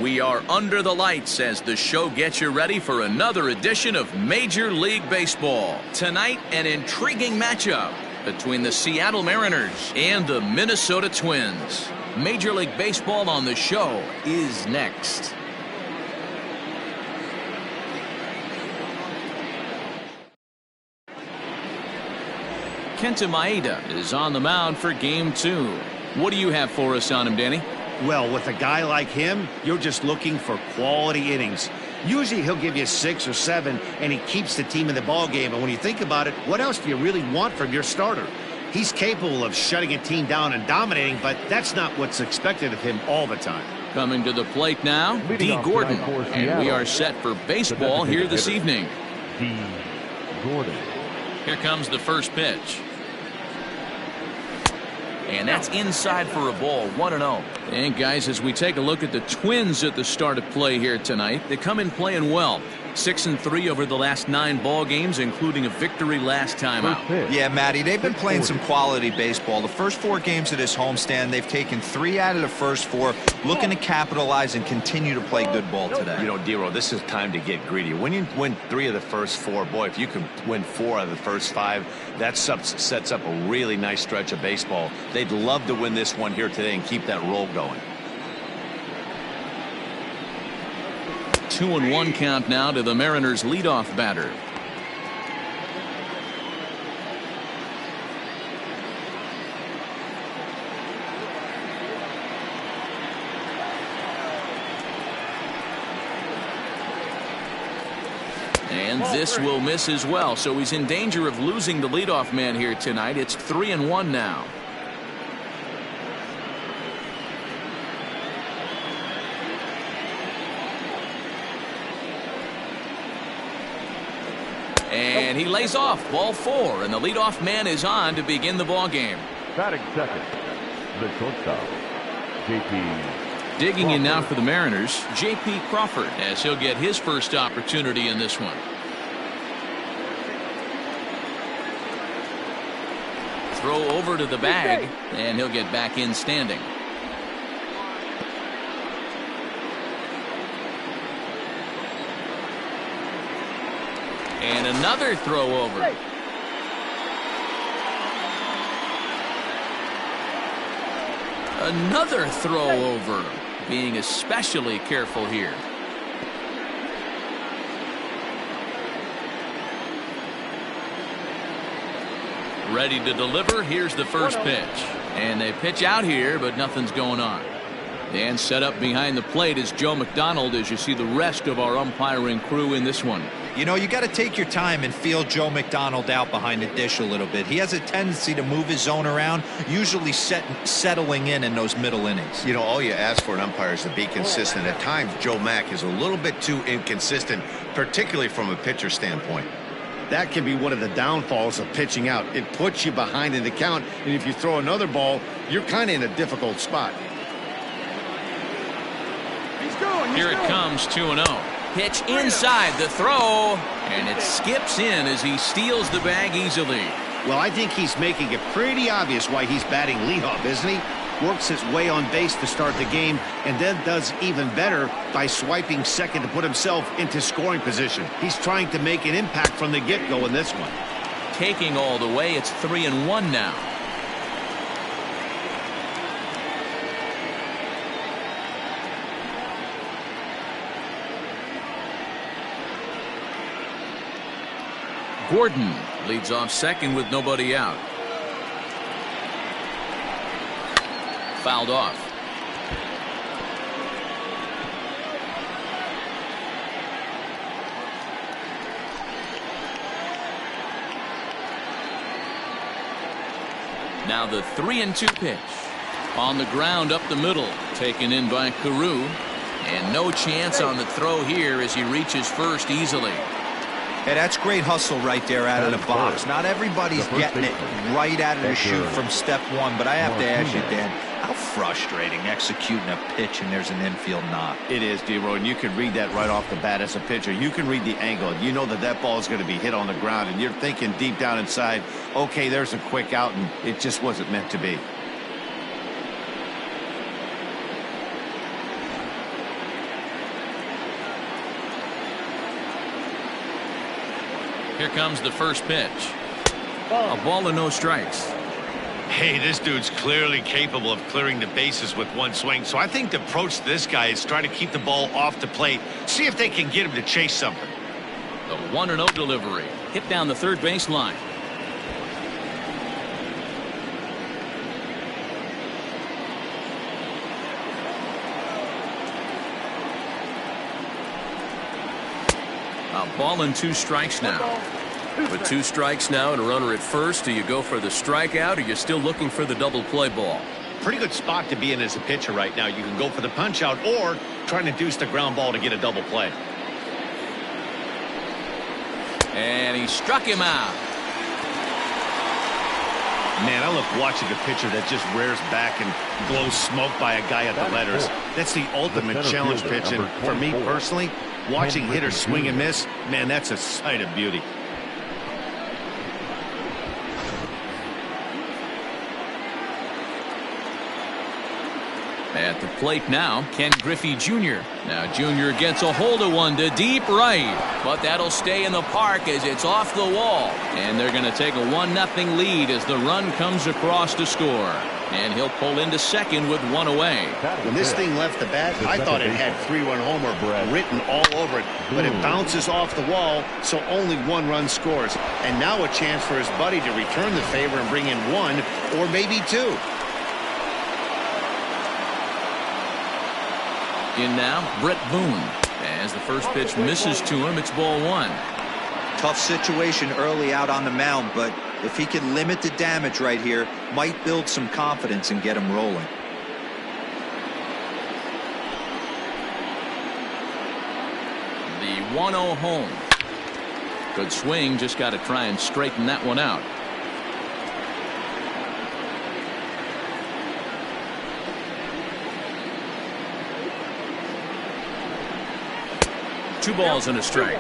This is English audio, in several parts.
We are under the lights as the show gets you ready for another edition of Major League Baseball. Tonight, an intriguing matchup between the Seattle Mariners and the Minnesota Twins. Major League Baseball on the show is next. Kenta Maeda is on the mound for Game 2. What do you have for us on him, Danny? Well, with a guy like him, you're just looking for quality innings. Usually he'll give you 6 or 7, and he keeps the team in the ball game. And when you think about it, what else do you really want from your starter? He's capable of shutting a team down and dominating, but that's not what's expected of him all the time. Coming to the plate now, D. Gordon. And we are set for baseball here this evening. D. Gordon. Here comes the first pitch. And that's inside for a ball, 1-0. And guys, as we take a look at the Twins at the start of play here tonight, they come in playing well. 6-3 over the last 9 ball games, including a victory last time out. Yeah, Matty, they've been playing some quality baseball. The first 4 games of this homestand, they've taken 3 out of the first 4, looking to capitalize and continue to play good ball today. You know, Dero, this is time to get greedy. When you win 3 of the first 4, boy, if you can win 4 out of the first 5, that sets up a really nice stretch of baseball. They'd love to win this one here today and keep that roll going. 2-1 count now to the Mariners leadoff batter. And this will miss as well, so he's in danger of losing the leadoff man here tonight. It's 3-1 now. And he lays off, ball 4, and the leadoff man is on to begin the ball game. Batting second, the shortstop, J.P. Digging in now for the Mariners, J.P. Crawford, as he'll get his first opportunity in this one. Throw over to the bag, and he'll get back in standing. And another throw over. Another throw over. Being especially careful here. Ready to deliver. Here's the first pitch. And they pitch out here, but nothing's going on. And set up behind the plate is Joe McDonald, as you see the rest of our umpiring crew in this one. You know, you got to take your time and feel Joe McDonald out behind the dish a little bit. He has a tendency to move his zone around, usually settling in those middle innings. You know, all you ask for an umpire is to be consistent. At times, Joe Mack is a little bit too inconsistent, particularly from a pitcher standpoint. That can be one of the downfalls of pitching out. It puts you behind in the count, and if you throw another ball, you're kind of in a difficult spot. Here it comes, 2-0. Pitch inside the throw, and it skips in as he steals the bag easily. Well, I think he's making it pretty obvious why he's batting leadoff, isn't he? Works his way on base to start the game, and then does even better by swiping second to put himself into scoring position. He's trying to make an impact from the get-go in this one. Taking all the way, it's 3-1 now. Gordon leads off second with nobody out. Fouled off. Now the 3-2 pitch. On the ground up the middle. Taken in by Carew. And no chance on the throw here as he reaches first easily. Hey, that's great hustle right there out of the box. Not everybody's getting it right out of the chute from step 1, but I have to ask you, Dan, how frustrating executing a pitch and there's an infield knock. It is, D-Roy, and you can read that right off the bat as a pitcher. You can read the angle. You know that that ball is going to be hit on the ground, and you're thinking deep down inside, okay, there's a quick out, and it just wasn't meant to be. Here comes the first pitch. A ball and no strikes. Hey, this dude's clearly capable of clearing the bases with one swing. So I think the approach to this guy is try to keep the ball off the plate. See if they can get him to chase something. The 1-0 delivery. Hit down the third base line. A ball and 2 strikes now. With 2 strikes now and a runner at first, do you go for the strikeout or you're still looking for the double play ball? Pretty good spot to be in as a pitcher right now. You can go for the punch out or try to induce the ground ball to get a double play. And he struck him out. Man, I love watching a pitcher that just rears back and blows smoke by a guy at the letters. That's the ultimate challenge pitch. And for me personally, watching hitters swing and miss, man, that's a sight of beauty. At the plate now, Ken Griffey Jr. Now Jr. gets a hold of one to deep right, but that'll stay in the park as it's off the wall. And they're going to take a 1-0 lead as the run comes across to score. And he'll pull into second with 1 away. When this thing left the bat, I thought it had 3-run homer written all over it, but it bounces off the wall, so only 1 run scores. And now a chance for his buddy to return the favor and bring in 1 or maybe 2. In now, Brett Boone. As the first pitch misses to him, it's ball 1. Tough situation early out on the mound, but if he can limit the damage right here, might build some confidence and get him rolling. The 1-0 home. Good swing, just got to try and straighten that one out. Two balls and a strike.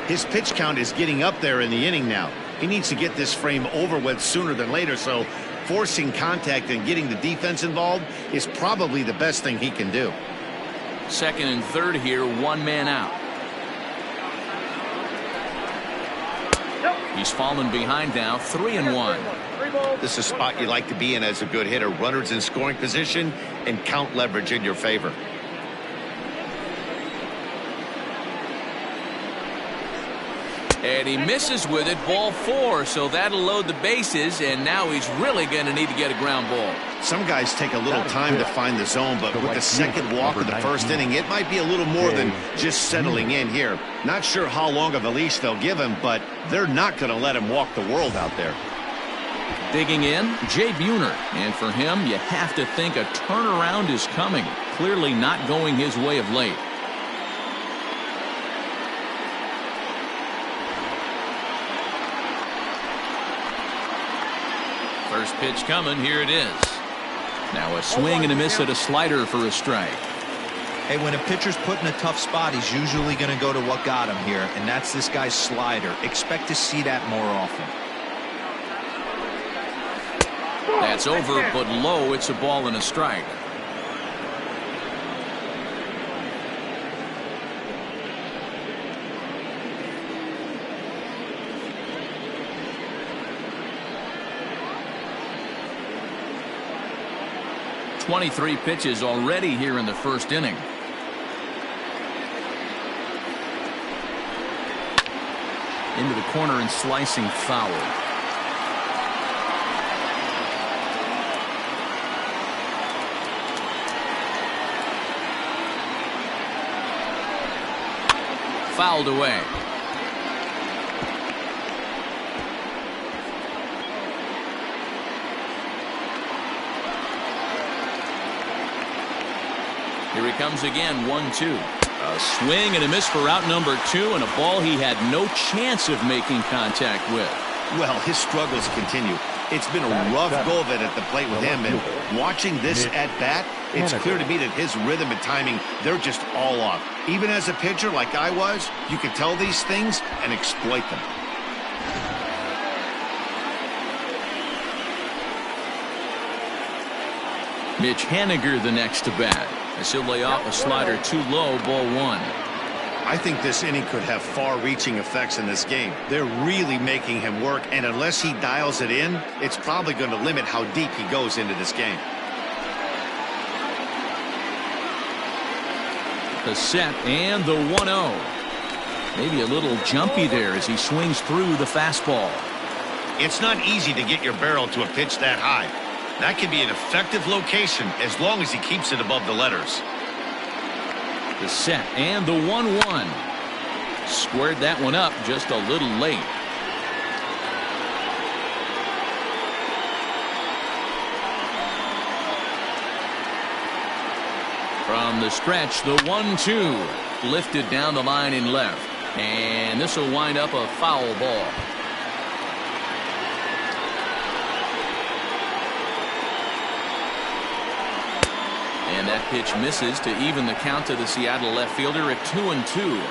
His pitch count is getting up there in the inning now. He needs to get this frame over with sooner than later, so forcing contact and getting the defense involved is probably the best thing he can do. Second and third here, 1 man out. He's fallen behind now, 3-1. This is a spot you like to be in as a good hitter. Runners in scoring position and count leverage in your favor. And he misses with it, ball 4, so that'll load the bases, and now he's really going to need to get a ground ball. Some guys take a little time to find the zone, but with the second walk of the first inning, it might be a little more than just settling in here. Not sure how long of a leash they'll give him, but they're not going to let him walk the world out there. Digging in, Jay Buhner, and for him, you have to think a turnaround is coming. Clearly not going his way of late. First pitch coming, here it is. Now a swing and a miss at a slider for a strike. Hey, when a pitcher's put in a tough spot, he's usually going to go to what got him here, and that's this guy's slider. Expect to see that more often. That's over, but low. It's a ball and a strike. .23 pitches already here in the first inning. Into the corner and slicing foul. Fouled away. Here he comes again, 1-2. A swing and a miss for out number 2, and a ball he had no chance of making contact with. Well, his struggles continue. It's been a rough go of it at the plate with him, and watching this at bat, it's clear to me that his rhythm and timing, they're just all off. Even as a pitcher like I was, you could tell these things and exploit them. Mitch Haniger the next to bat, as he'll lay off a slider too low, ball 1. I think this inning could have far-reaching effects in this game. They're really making him work, and unless he dials it in, it's probably going to limit how deep he goes into this game. The set and the 1-0. Maybe a little jumpy there as he swings through the fastball. It's not easy to get your barrel to a pitch that high. That can be an effective location as long as he keeps it above the letters. The set and the 1-1. Squared that one up just a little late. From the stretch, the 1-2. Lifted down the line in left. And this will wind up a foul ball. And that pitch misses to even the count to the Seattle left fielder at 2-2.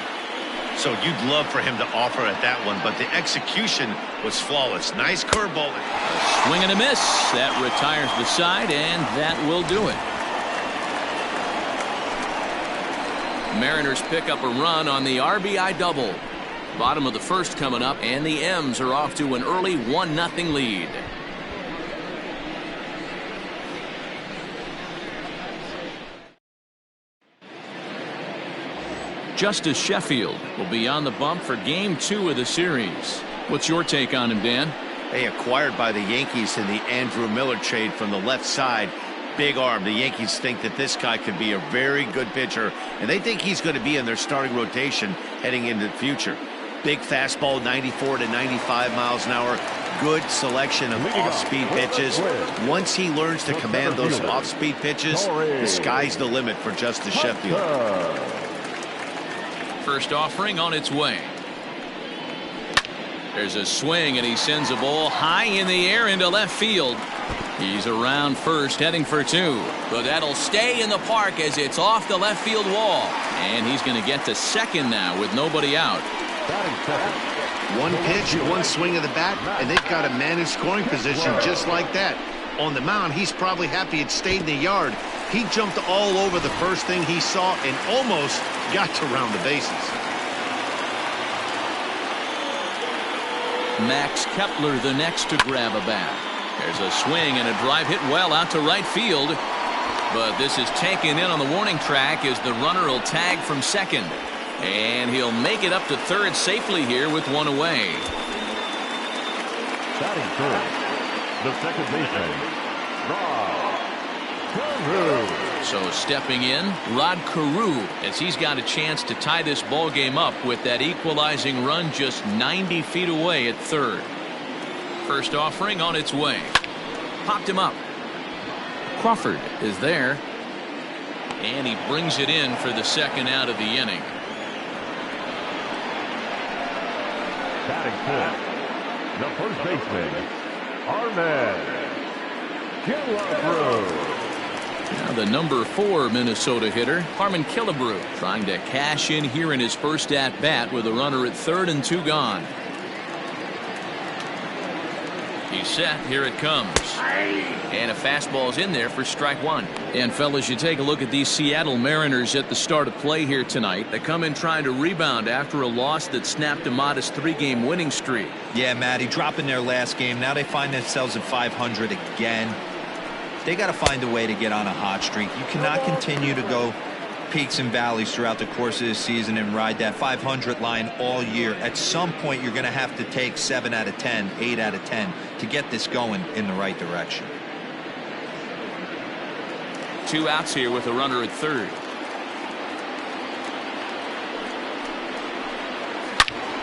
So you'd love for him to offer at that one, but the execution was flawless. Nice curveball. A swing and a miss. That retires the side, and that will do it. Mariners pick up a run on the RBI double. Bottom of the first coming up, and the M's are off to an early 1-0 lead. Justice Sheffield will be on the bump for Game 2 of the series. What's your take on him, Dan? They acquired by the Yankees in the Andrew Miller trade from the left side. Big arm. The Yankees think that this guy could be a very good pitcher, and they think he's going to be in their starting rotation heading into the future. Big fastball, 94 to 95 miles an hour. Good selection of off-speed pitches. Once he learns to command those off-speed pitches, the sky's the limit for Justice Sheffield. First offering on its way. There's a swing, and he sends a ball high in the air into left field. He's around first, heading for 2. But that'll stay in the park as it's off the left field wall. And he's going to get to second now with nobody out. One pitch, one swing of the bat, and they've got a man in scoring position just like that. On the mound, he's probably happy it stayed in the yard. He jumped all over the first thing he saw and almost got to round the bases. Max Kepler the next to grab a bat. There's a swing and a drive hit well out to right field. But this is taken in on the warning track as the runner will tag from second. And he'll make it up to third safely here with one away. Batting third, the second baseman, Rod Carew. So stepping in, Rod Carew, as he's got a chance to tie this ball game up with that equalizing run just 90 feet away at third. First offering on its way. Popped him up. Crawford is there. And he brings it in for the second out of the inning. Batting fourth, the first baseman, Armed Killebrew. Now the number 4 Minnesota hitter, Harmon Killebrew, trying to cash in here in his first at-bat with a runner at third and 2 gone. He's set. Here it comes. And a fastball's in there for strike 1. And fellas, you take a look at these Seattle Mariners at the start of play here tonight. They come in trying to rebound after a loss that snapped a modest 3-game winning streak. Yeah, Matty, dropping their last game. Now they find themselves at 500 again. They got to find a way to get on a hot streak. You cannot continue to go peaks and valleys throughout the course of the season and ride that 500 line all year. At some point, you're going to have to take 7 out of 10, 8 out of 10 to get this going in the right direction. 2 outs here with a runner at third.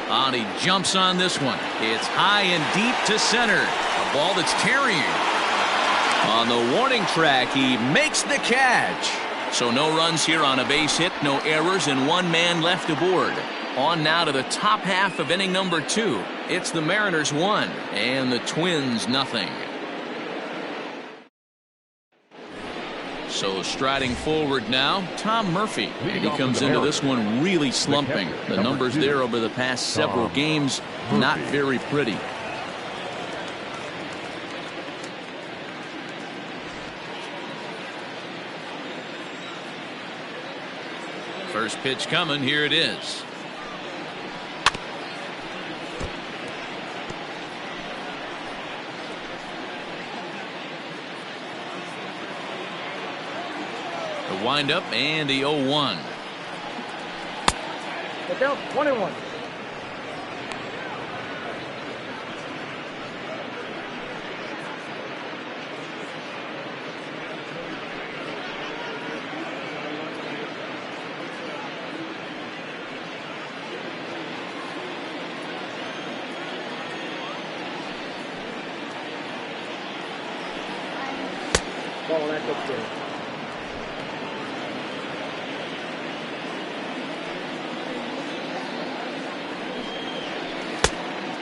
And he jumps on this one. It's high and deep to center. A ball that's carrying. On the warning track, he makes the catch. So no runs here on a base hit, no errors, and 1 man left aboard. On now to the top half of inning number 2. It's the Mariners 1 and the Twins nothing. So striding forward now, Tom Murphy. And he comes into this one really slumping. The numbers there over the past several games, not very pretty. First pitch coming. Here it is. The windup and the 0-1. Get down, 1-1. Ball, that looks good.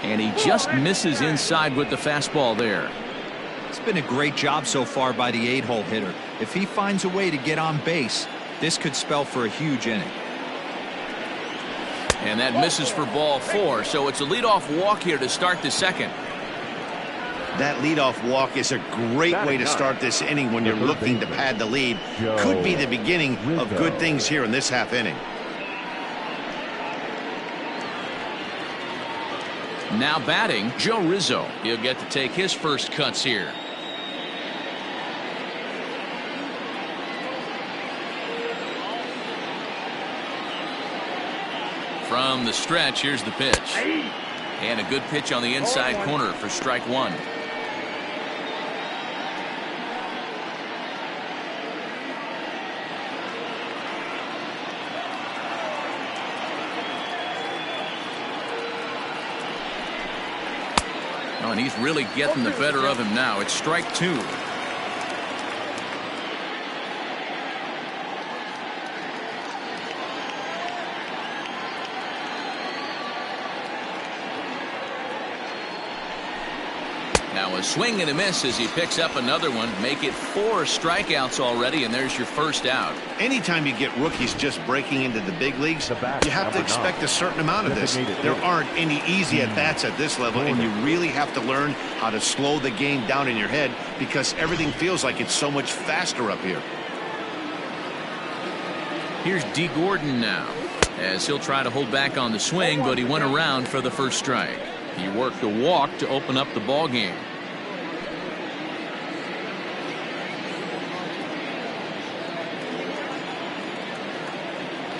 And he just misses inside with the fastball there. It's been a great job so far by the 8-hole hitter. If he finds a way to get on base, this could spell for a huge inning. And that misses for ball 4, so it's a leadoff walk here to start the second. That leadoff walk is a great way to start this inning when you're looking to pad the lead. Could be the beginning of good things here in this half inning. Now batting, Joe Rizzo. He'll get to take his first cuts here. From the stretch, here's the pitch. And a good pitch on the inside corner for strike 1. Oh, and he's really getting the better of him now. It's strike 2. Now a swing and a miss as he picks up another one. Make it 4 strikeouts already, and there's your first out. Anytime you get rookies just breaking into the big leagues, you have to expect a certain amount of this. There aren't any easy at-bats at this level, and you really have to learn how to slow the game down in your head because everything feels like it's so much faster up here. Here's D. Gordon now, as he'll try to hold back on the swing, but he went around for the first strike. He worked a walk to open up the ball game.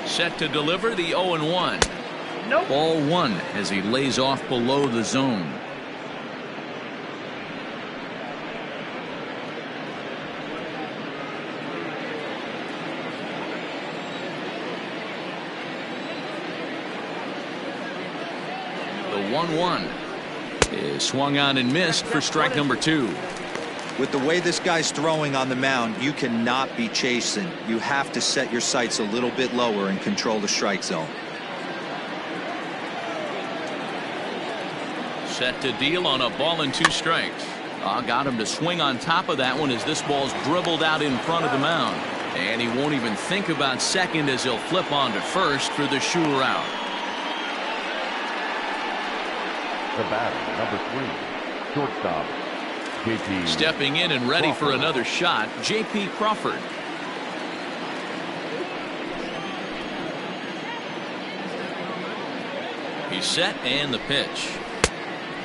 Set to deliver the 0-1. Nope. Ball 1 as he lays off below the zone. The 1-1 is swung on and missed for strike number 2. With the way this guy's throwing on the mound, you cannot be chasing. You have to set your sights a little bit lower and control the strike zone. Set to deal on a ball and 2 strikes. Got him to swing on top of that one as this ball's dribbled out in front of the mound. And he won't even think about second as he'll flip on to first for the sure out. The batter, number 3, shortstop, JP. Stepping in and ready for another shot, J.P. Crawford. He's set and the pitch.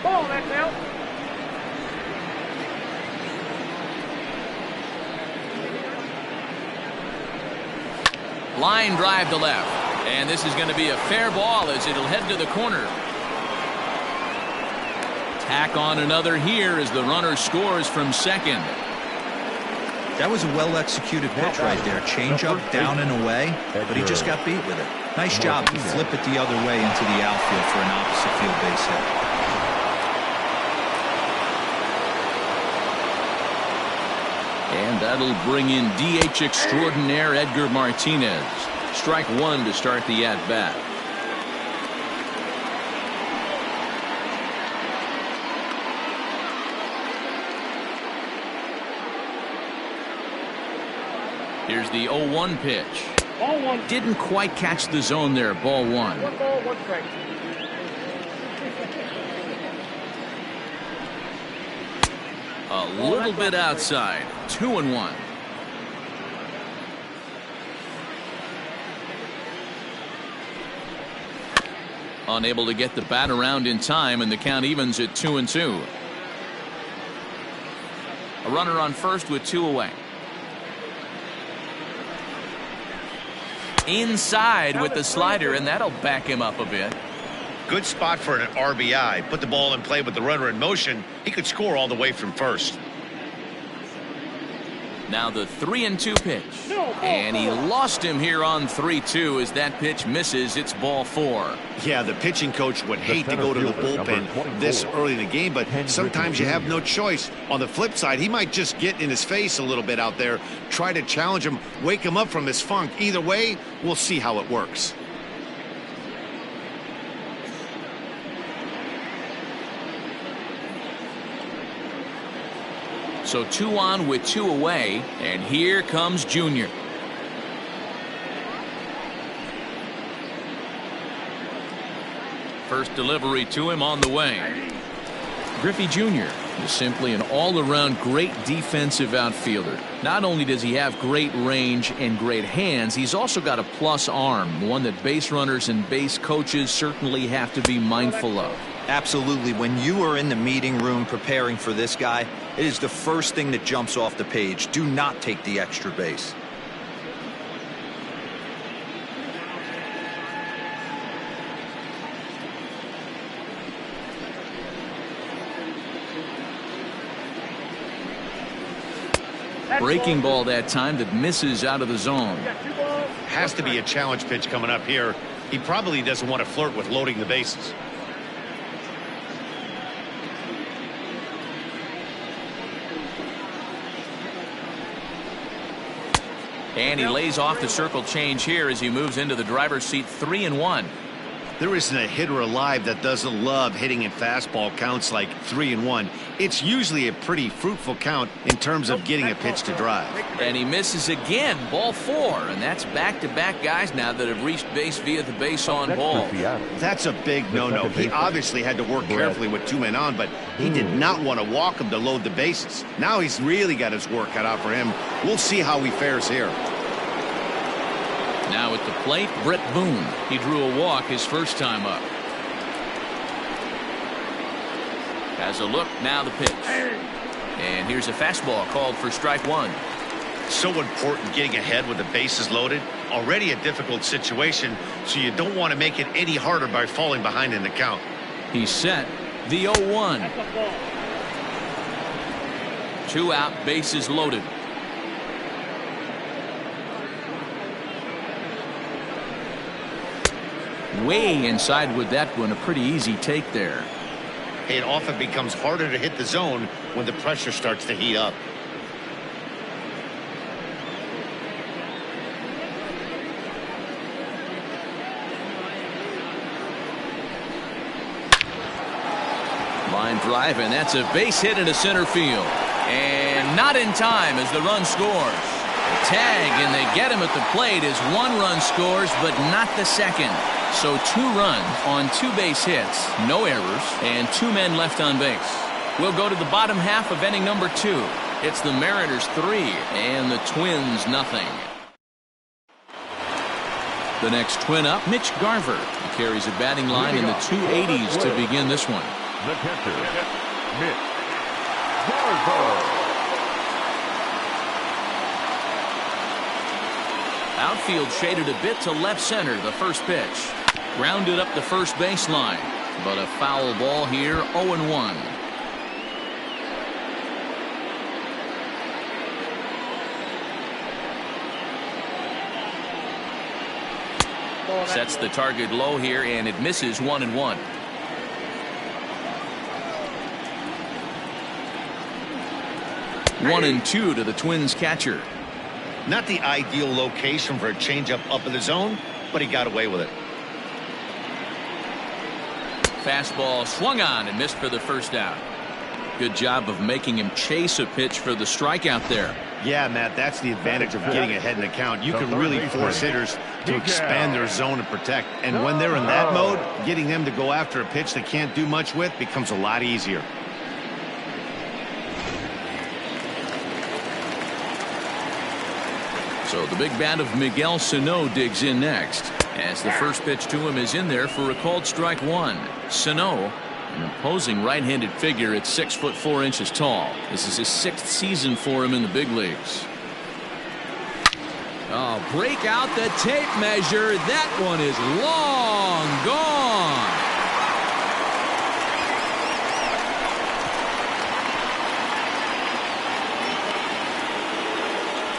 Ball, that's out. Line drive to left. And this is going to be a fair ball as it'll head to the corner. Tack on another here as the runner scores from second. That was a well-executed pitch right there. Change up, down and away, but he just got beat with it. Nice job to flip it the other way into the outfield for an opposite field base hit. And that'll bring in DH extraordinaire Edgar Martinez. Strike 1 to start the at-bat. Here's the 0-1 pitch. Ball 1. Didn't quite catch the zone there. Ball 1. 1 ball, 1 strike. A little bit outside. 2-1. Unable to get the bat around in time, and the count evens at 2-2. A runner on first with 2 away. Inside with the slider, and that'll back him up a bit. Good spot for an RBI. Put the ball in play with the runner in motion. He could score all the way from first. Now the 3-2 pitch. And he lost him here on 3-2 as that pitch misses. It's ball 4. Yeah, the pitching coach would hate to go to the bullpen this early in the game, but sometimes you have no choice. On the flip side, he might just get in his face a little bit out there, try to challenge him, wake him up from his funk. Either way, we'll see how it works. So 2 on with 2 away, and here comes Junior. First delivery to him on the way. Griffey Jr. is simply an all-around great defensive outfielder. Not only does he have great range and great hands, he's also got a plus arm, one that base runners and base coaches certainly have to be mindful of. Absolutely. When you are in the meeting room preparing for this guy, it is the first thing that jumps off the page. Do not take the extra base. Breaking ball that time that misses out of the zone. Has to be a challenge pitch coming up here. He probably doesn't want to flirt with loading the bases. And he lays off the circle change here as he moves into the driver's seat. 3-1. There isn't a hitter alive that doesn't love hitting in fastball counts like 3-1. It's usually a pretty fruitful count in terms of getting a pitch to drive. And he misses again. Ball 4. And that's back-to-back guys now that have reached base via the base on ball. That's a big no-no. He obviously had to work carefully with 2 men on, but he did not want to walk him to load the bases. Now he's really got his work cut out for him. We'll see how he fares here. Now at the plate, Brett Boone. He drew a walk his first time up. Has a look, now the pitch. And here's a fastball called for strike 1. So important getting ahead with the bases loaded. Already a difficult situation, so you don't want to make it any harder by falling behind in the count. He's set. The 0-1. 2 out, bases loaded. Way inside with that one. A pretty easy take there. It often becomes harder to hit the zone when the pressure starts to heat up. Line drive, and that's a base hit into center field. And not in time as the run scores. Tag, and they get him at the plate as 1 run scores, but not the second. So 2 runs on 2 base hits, no errors, and 2 men left on base. We'll go to the bottom half of inning number 2. It's the Mariners 3 and the Twins nothing. The next twin up, Mitch Garver. He carries a batting line in the 280s to begin this one. The catcher, Mitch Garver. Outfield shaded a bit to left center. The first pitch. Grounded up the first baseline. But a foul ball here, 0-1. Sets the target low here, and it misses 1-1. One and 2 to the Twins catcher. Not the ideal location for a changeup up in the zone, but he got away with it. Fastball swung on and missed for the first out. Good job of making him chase a pitch for the strikeout there. Yeah, Matt, that's the advantage of getting ahead in the count. You can really force hitters to expand their zone and protect. And when they're in that mode, getting them to go after a pitch they can't do much with becomes a lot easier. So the big bat of Miguel Sano digs in next. As the first pitch to him is in there for a called strike one. Sano, an imposing right-handed figure at 6'4" tall. This is his 6th season for him in the big leagues. Oh, break out the tape measure. That one is long gone.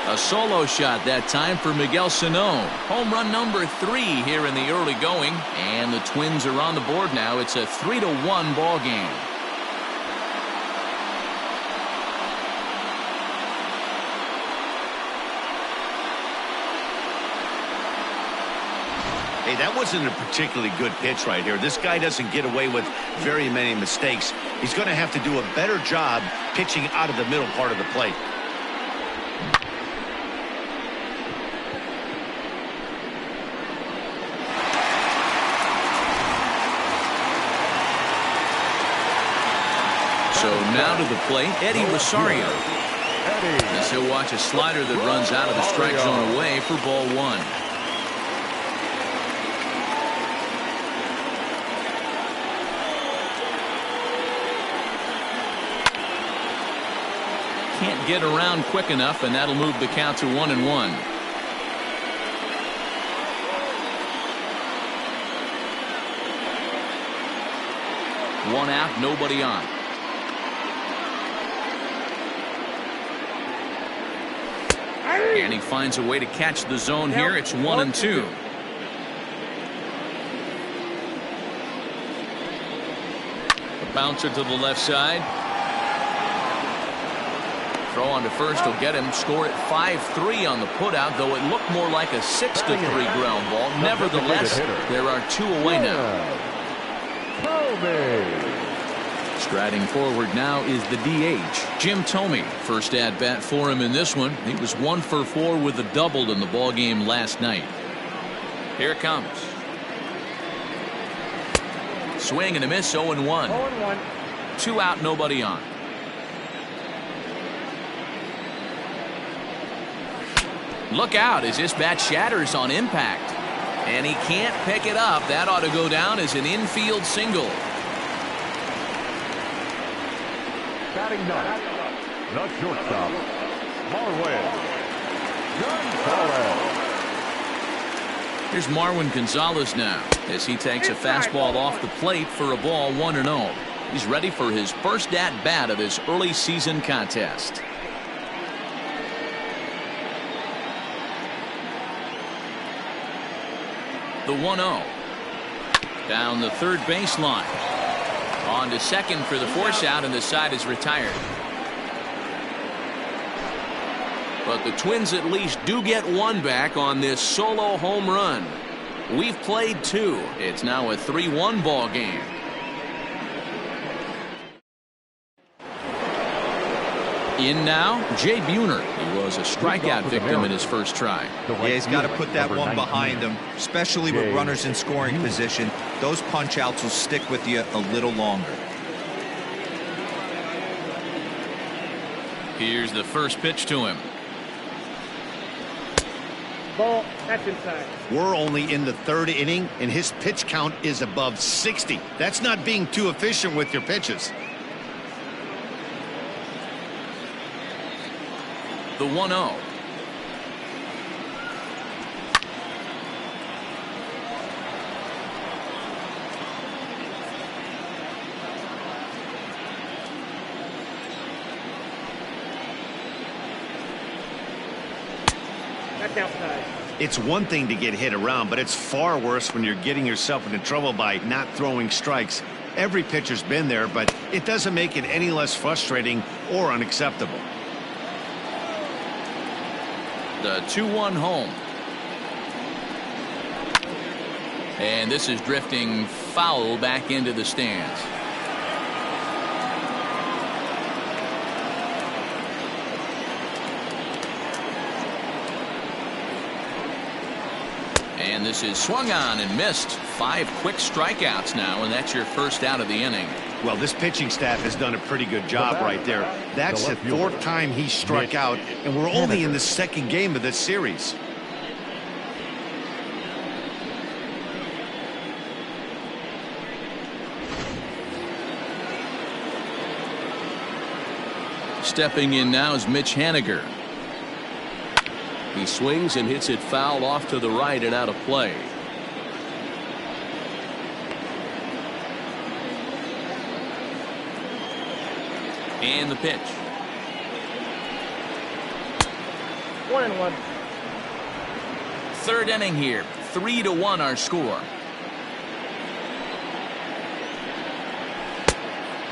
A solo shot that time for Miguel Sano. Home run number 3 here in the early going. And the Twins are on the board now. It's a 3-1 ball game. Hey, that wasn't a particularly good pitch right here. This guy doesn't get away with very many mistakes. He's going to have to do a better job pitching out of the middle part of the plate. So now to the plate, Eddie Rosario. As he'll watch a slider that runs out of the strike zone away for ball one. Can't get around quick enough, and that'll move the count to 1-1. One out, nobody on. And he finds a way to catch the zone here. It's 1-2. A bouncer to the left side. Throw on to first will get him. Score at 5-3 on the putout, though it looked more like a 6-3 ground ball. Nevertheless, there are 2 away now. Striding forward now is the DH, Jim Thome. First at bat for him in this one. He was 1 for 4 with a double in the ball game last night. Here it comes. Swing and a miss, 0-1. 0-1. 2 out, nobody on. Look out as this bat shatters on impact. And he can't pick it up. That ought to go down as an infield single. Batting ninth, the shortstop, Marwin Gonzalez. Here's Marwin Gonzalez now as he takes a fastball off the plate for a ball 1-0. He's ready for his first at bat of this early season contest. The 1-0. Down the third baseline. On to second for the force out, and the side is retired. But the Twins at least do get one back on this solo home run. We've played 2. It's now a 3-1 ball game. In now, Jay Buhner. He was a strikeout victim in his first try. Yeah, he's got to put that one behind him, especially with runners in scoring position. Those punch outs will stick with you a little longer. Here's the first pitch to him. Ball. That's inside. We're only in the 3rd inning, and his pitch count is above 60. That's not being too efficient with your pitches. The 1-0. That's outside. It's one thing to get hit around, but it's far worse when you're getting yourself into trouble by not throwing strikes. Every pitcher's been there, but it doesn't make it any less frustrating or unacceptable. The 2-1 home. And this is drifting foul back into the stands. And this is swung on and missed. 5 quick strikeouts now, and that's your first out of the inning. Well, this pitching staff has done a pretty good job right there. That's the 4th time he struck out, and we're only in the 2nd game of this series. Stepping in now is Mitch Haniger. He swings and hits it foul off to the right and out of play. And the pitch. 1-1. Third inning here. 3-1 our score.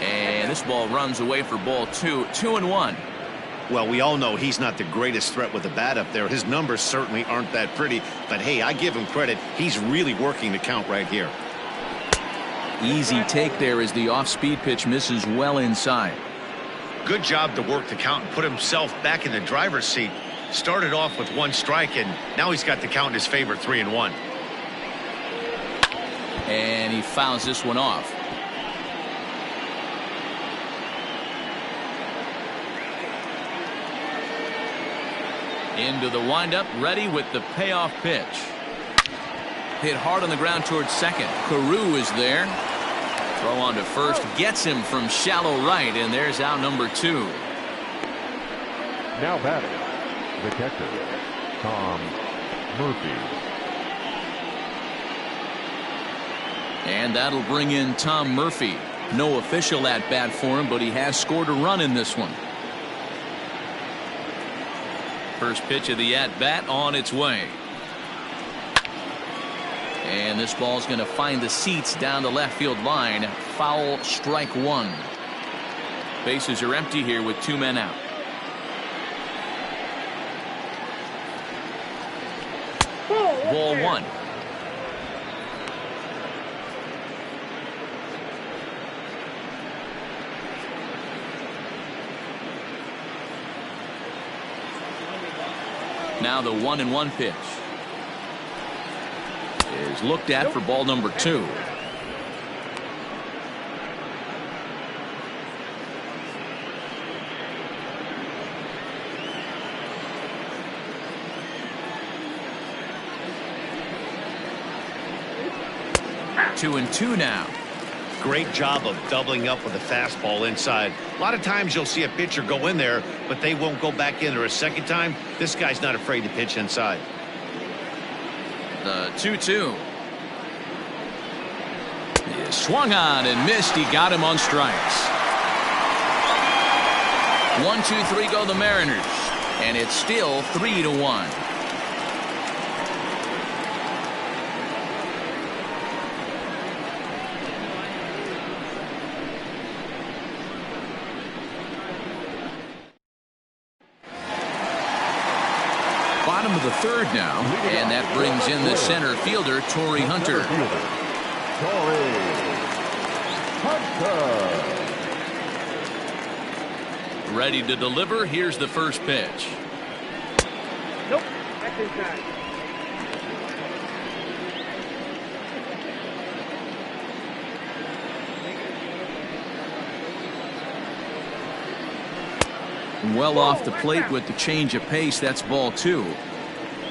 And this ball runs away for ball 2. 2-1. Well, we all know he's not the greatest threat with the bat up there. His numbers certainly aren't that pretty. But, hey, I give him credit. He's really working the count right here. Easy take there as the off-speed pitch misses well inside. Good job to work the count and put himself back in the driver's seat. Started off with 1 strike, and now he's got the count in his favor, 3-1. And he fouls this one off. Into the windup, ready with the payoff pitch. Hit hard on the ground towards second. Carew is there. Throw on to first, gets him from shallow right, and there's out number 2. Now batting, the catcher, Tom Murphy. And that'll bring in Tom Murphy. No official at bat for him, but he has scored a run in this one. First pitch of the at bat on its way. And this ball's going to find the seats down the left field line. Foul, strike 1. Bases are empty here with 2 men out. Ball 1. Now the 1-1 pitch is looked at for ball number 2. Two and two now. Great job of doubling up with a fastball inside. A lot of times you'll see a pitcher go in there, but they won't go back in there a second time. This guy's not afraid to pitch inside. The 2-2. He swung on and missed. He got him on strikes. 1-2-3 go the Mariners, and it's still 3-1. Bottom of the third now, and that brings in the center fielder, Torrey Hunter. Ready to deliver. Here's the first pitch. Nope, that's inside. Well off the plate with the change of pace. That's ball 2.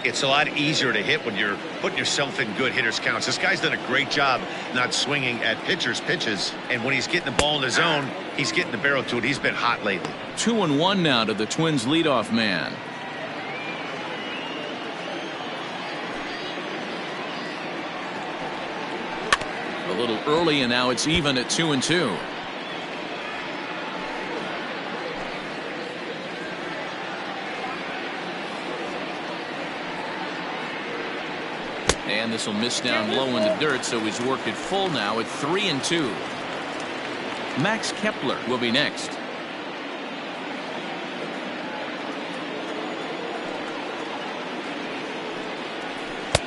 It's a lot easier to hit when you're putting yourself in good hitters counts. This guy's done a great job not swinging at pitchers' pitches, and when he's getting the ball in the zone, he's getting the barrel to it. He's been hot lately. 2-1 now to the Twins leadoff man. A little early, and now it's even at 2-2. And this will miss down low in the dirt, so he's worked it full now at 3-2. Max Kepler will be next.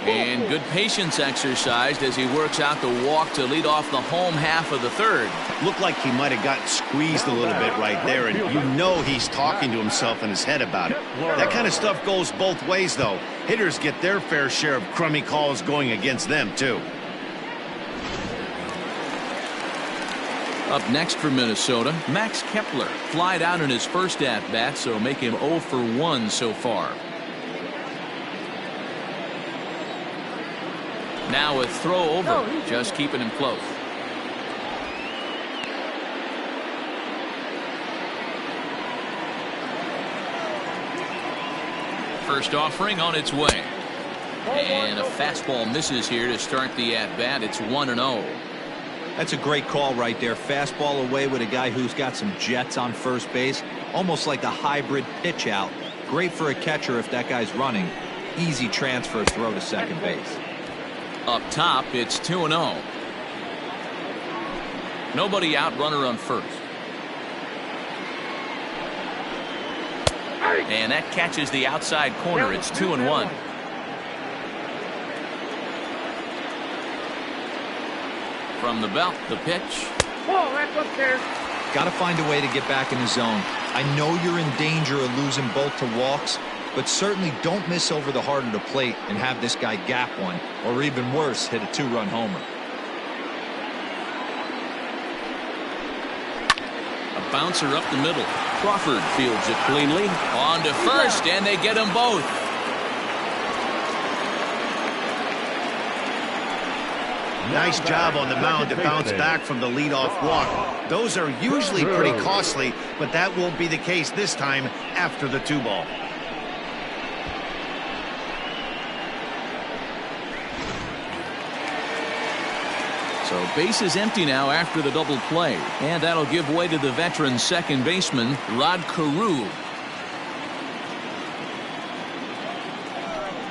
And good patience exercised as he works out the walk to lead off the home half of the third. Looked like he might have gotten squeezed a little bit right there, and you know he's talking to himself in his head about it. That kind of stuff goes both ways, though. Hitters get their fair share of crummy calls going against them, too. Up next for Minnesota, Max Kepler flied out in his first at-bat, so make him 0 for 1 so far. Now a throw over, just keeping him close. first offering on its way. And a fastball misses here to start the at-bat. It's 1-0. That's a great call right there. Fastball away with a guy who's got some jets on first base. Almost like a hybrid pitch out. Great for a catcher if that guy's running. Easy transfer throw to second base. Up top, it's 2-0. Nobody out, runner on first. And that catches the outside corner. It's 2-1. From the belt, the pitch. Oh, that's upstairs. Got to find a way to get back in the zone. I know you're in danger of losing both to walks, but certainly don't miss over the heart of the plate and have this guy gap one, or even worse, hit a 2-run homer. A bouncer up the middle. Crawford fields it cleanly. On to first, and they get them both. Nice job on the mound to bounce back from the leadoff walk. Those are usually pretty costly, but that won't be the case this time after the 2-ball. So base is empty now after the double play, and that'll give way to the veteran second baseman, Rod Carew.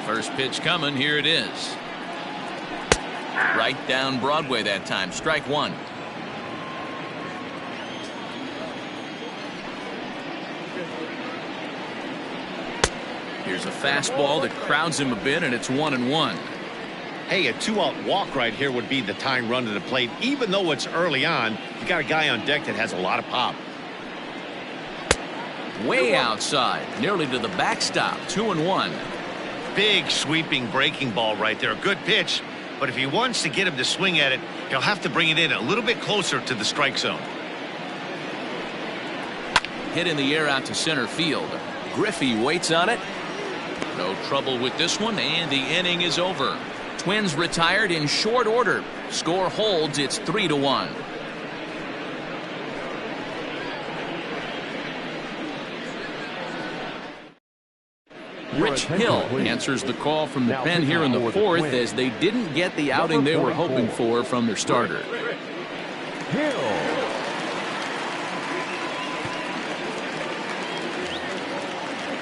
First pitch coming, here it is. Right down Broadway that time. Strike one. Here's a fastball that crowds him a bit, and it's 1-1. Hey, a 2-out walk right here would be the tying run to the plate. Even though it's early on, you got a guy on deck that has a lot of pop. Way outside, nearly to the backstop. 2-1. Big sweeping breaking ball right there. A good pitch. But if he wants to get him to swing at it, he'll have to bring it in a little bit closer to the strike zone. Hit in the air out to center field. Griffey waits on it. No trouble with this one, and the inning is over. Twins retired in short order. Score holds. It's 3-1. Rich Hill answers the call from the pen here in the fourth, as they didn't get the outing they were hoping for from their starter.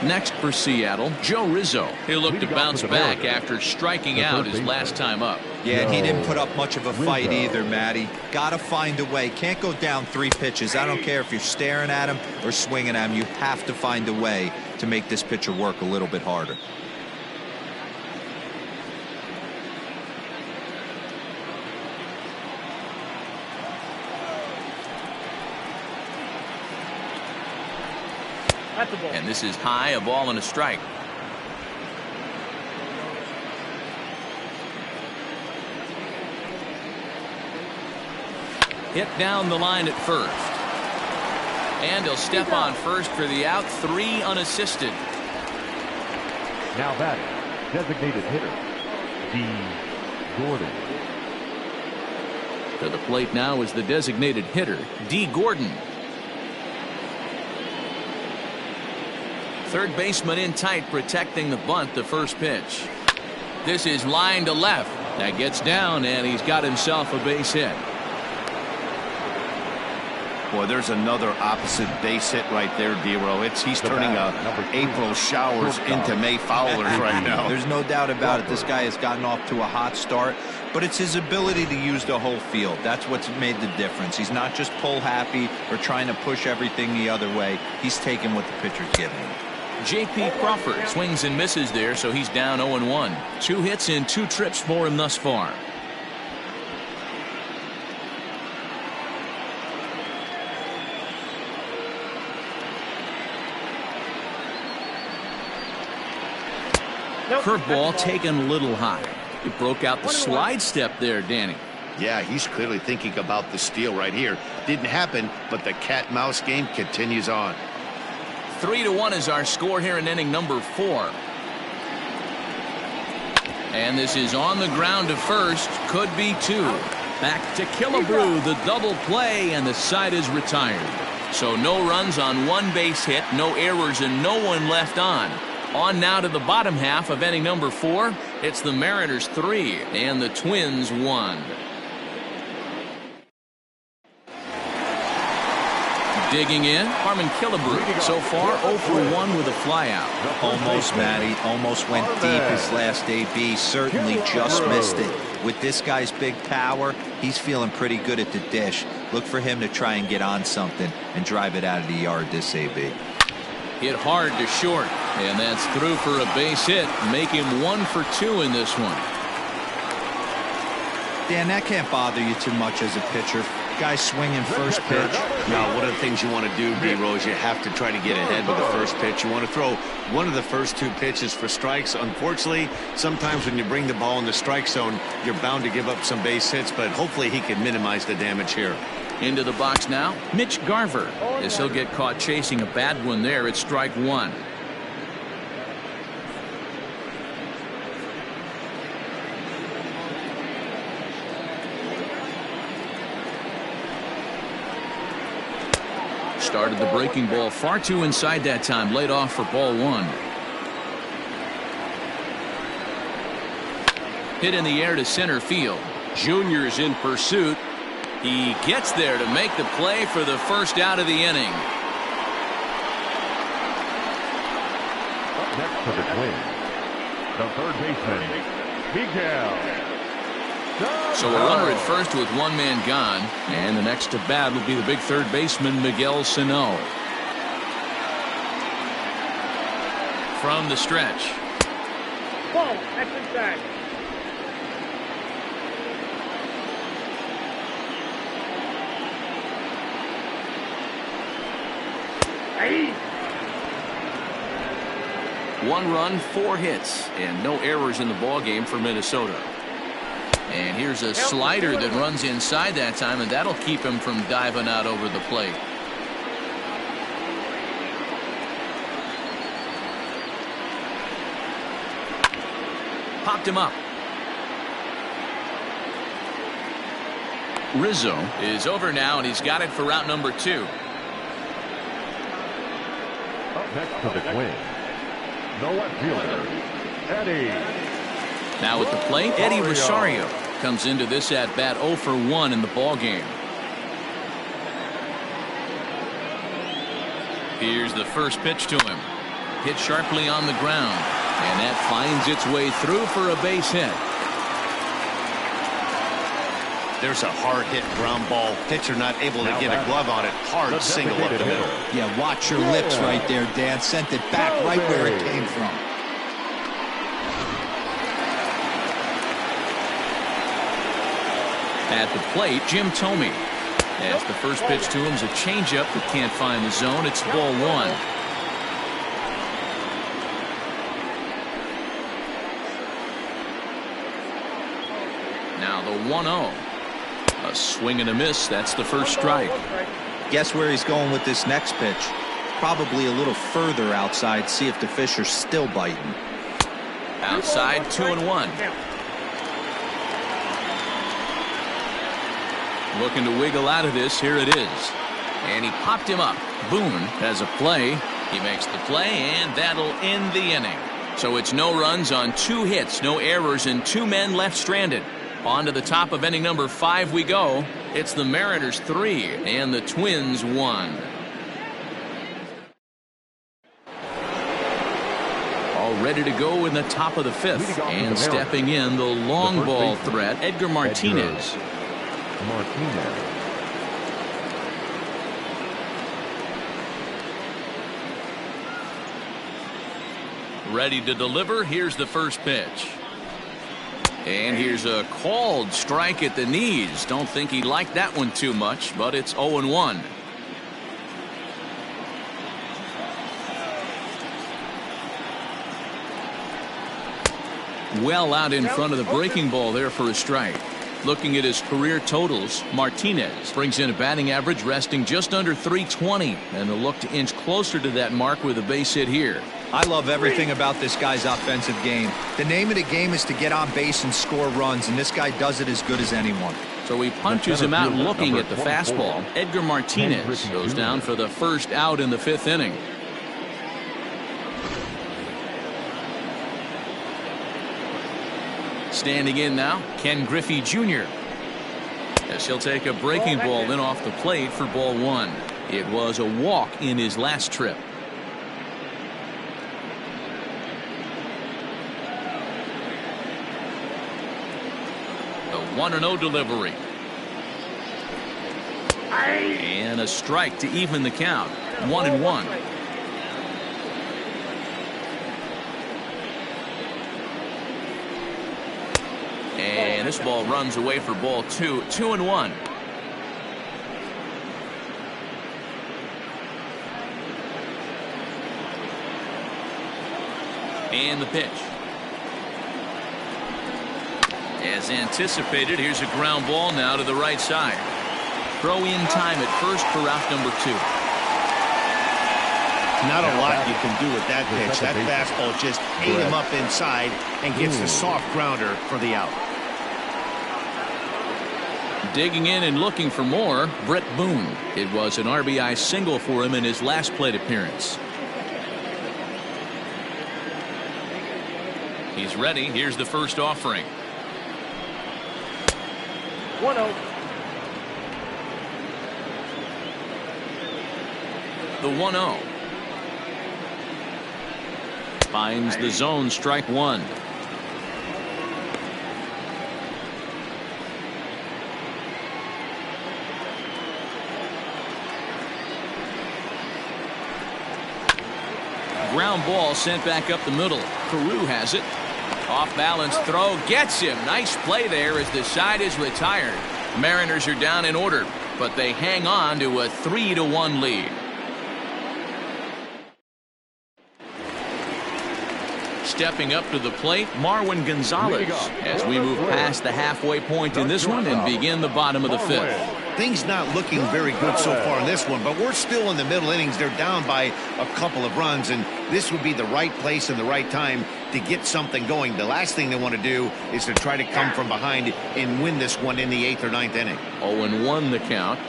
Next for Seattle, Joe Rizzo. He'll look to bounce back after striking out his last time up. Yeah, and he didn't put up much of a fight either, Matty. Got to find a way. Can't go down 3 pitches. I don't care if you're staring at him or swinging at him. You have to find a way to make this pitcher work a little bit harder. And this is high, a ball and a strike. Hit down the line at first. And he'll step on first for the out. 3 unassisted. Now batting, designated hitter, D. Gordon. To the plate now is the designated hitter, D. Gordon. Third baseman in tight, protecting the bunt, the first pitch. This is line to left. That gets down, and he's got himself a base hit. Boy, there's another opposite base hit right there, D-Row. He's turning April showers into May foulers right now. There's no doubt about it. This guy has gotten off to a hot start, but it's his ability to use the whole field. That's what's made the difference. He's not just pull happy or trying to push everything the other way. He's taking what the pitcher's giving him. J.P. Crawford swings and misses there, so he's down 0-1. 2 hits in 2 trips for him thus far. Curveball taken a little high. He broke out the slide step there, Danny. Yeah, he's clearly thinking about the steal right here. Didn't happen, but the cat-mouse game continues on. 3-1 is our score here in inning number 4. And this is on the ground to first. Could be 2. Back to Killebrew, the double play, and the side is retired. So no runs on 1 base hit, no errors, and no one left on. On now to the bottom half of inning number 4. It's the Mariners 3 and the Twins 1. Digging in, Harmon Killebrew. So far, 0 for 1 with a flyout. Almost, Matty. Almost went deep his last AB. Certainly just missed it. With this guy's big power, he's feeling pretty good at the dish. Look for him to try and get on something and drive it out of the yard this AB. Hit hard to short, and that's through for a base hit. Make him 1 for 2 in this one. Dan, that can't bother you too much as a pitcher. Guy swinging first pitch. Now, one of the things you want to do, B-Rose, you have to try to get ahead with the first pitch. You want to throw one of the first 2 pitches for strikes. Unfortunately, sometimes when you bring the ball in the strike zone, you're bound to give up some base hits, but hopefully he can minimize the damage here. Into the box now, Mitch Garver. As he'll get caught chasing a bad one there, it's strike 1. Started the breaking ball far too inside that time. Laid off for ball 1. Hit in the air to center field. Junior's in pursuit. He gets there to make the play for the first out of the inning. Up next for the Twins, the third baseman, Miguel. So a runner at first with 1 man gone, and the next to bat will be the big third baseman Miguel Sano. From the stretch. Ball, that's inside. Hey. 1 run, 4 hits, and no errors in the ball game for Minnesota. And here's a slider that runs inside that time, and that'll keep him from diving out over the plate. Popped him up. Rizzo is over now, and he's got it for route number 2. Up next for the Twins, the left fielder, Eddie. Now at the plate, Eddie Rosario comes into this at bat 0 for 1 in the ball game. Here's the first pitch to him. Hit sharply on the ground, and that finds its way through for a base hit. There's a hard hit ground ball. Pitcher not able to get a glove on it. Hard single up the middle. Yeah, watch your lips right there, Dan. Sent it back right where it came from. At the plate, Jim Thome. As the first pitch to him is a changeup that can't find the zone. It's ball 1. Now the 1-0. A swing and a miss. That's the first strike. Guess where he's going with this next pitch? Probably a little further outside. See if the fish are still biting. Outside, 2-1. Looking to wiggle out of this. Here it is. And he popped him up. Boone has a play. He makes the play, and that'll end the inning. So it's no runs on 2 hits, no errors, and 2 men left stranded. On to the top of inning number 5 we go. It's the Mariners 3 and the Twins 1. All ready to go in the top of the 5th. And stepping in, the long ball threat, Edgar Martinez. Ready to deliver. Here's the first pitch. And here's a called strike at the knees. Don't think he liked that one too much, but it's 0-1. Well out in front of the breaking ball there for a strike. Looking at his career totals, Martinez brings in a batting average resting just under .320, and they'll look to inch closer to that mark with a base hit here. I love everything about this guy's offensive game. The name of the game is to get on base and score runs, and this guy does it as good as anyone. So he punches him out looking at the fastball. Edgar Martinez goes down for the first out in the 5th inning. Standing in now, Ken Griffey Jr. As he'll take a breaking ball in off the plate for ball one. It was a walk in his last trip. The 1-0 delivery. And a strike to even the count. 1-1. And this ball runs away for ball two. 2-1. And the pitch. As anticipated, here's a ground ball now to the right side. Throw in time at first for out number 2. Not a lot you can do with that pitch. That fastball just ate him up inside and gets the soft grounder for the out. Digging in and looking for more, Brett Boone. It was an RBI single for him in his last plate appearance. He's ready. Here's the first offering. 1-0. The 1-0. Finds the zone, strike one. Ground ball sent back up the middle. Carew has it. Off balance throw gets him. Nice play there as the side is retired. Mariners are down in order, but they hang on to a 3-1 lead. Stepping up to the plate, Marwin Gonzalez, as we move past the halfway point in this one and begin the bottom of the fifth. Things not looking very good so far in this one, but we're still in the middle innings. They're down by a couple of runs, and this would be the right place and the right time to get something going. The last thing they want to do is to try to come from behind and win this one in the 8th or 9th inning. 0-1 the count.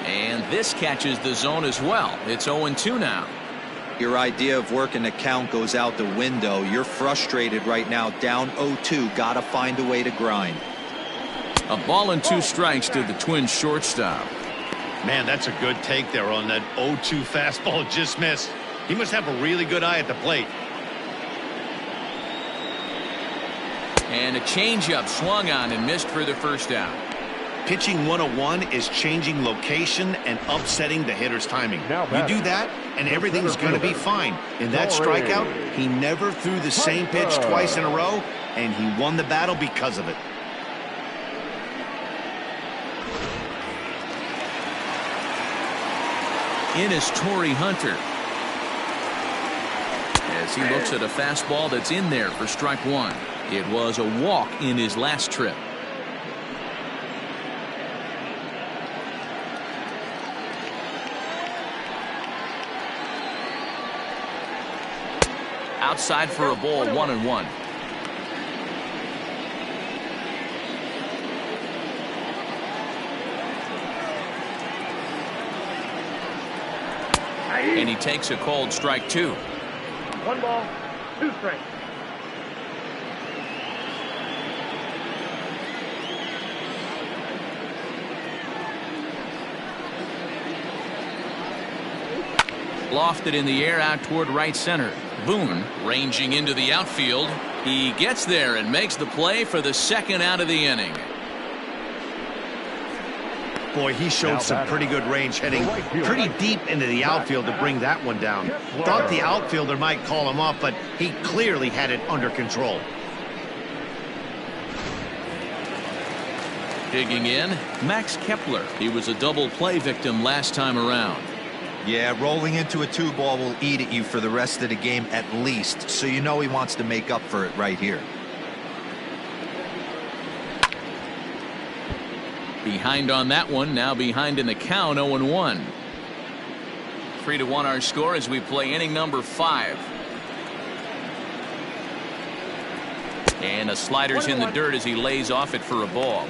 And this catches the zone as well. It's 0-2 now. Your idea of working the count goes out the window. You're frustrated right now, down 0-2. Got to find a way to grind. A ball and 2 strikes to the Twins shortstop. Man, that's a good take there on that 0-2 fastball just missed. He must have a really good eye at the plate. And a changeup swung on and missed for the first out. Pitching 101 is changing location and upsetting the hitter's timing. You do that, and everything's going to be fine. In that strikeout, he never threw the same pitch twice in a row, and he won the battle because of it. In is Torrey Hunter. As he looks at a fastball that's in there for strike one. It was a walk in his last trip. Outside for a ball, 1-1. And he takes a called strike 2. 1 ball, 2 strikes. Lofted in the air out toward right center. Boone ranging into the outfield. He gets there and makes the play for the second out of the inning. Boy, he showed some pretty good range heading pretty deep into the outfield to bring that one down. Thought the outfielder might call him off, but he clearly had it under control. Digging in, Max Kepler. He was a double play victim last time around. Yeah, rolling into a 2-ball will eat at you for the rest of the game at least, so you know he wants to make up for it right here. Behind on that one, now behind in the count, 0-1. 3-1 our score as we play inning number 5. And a slider's in the dirt as he lays off it for a ball.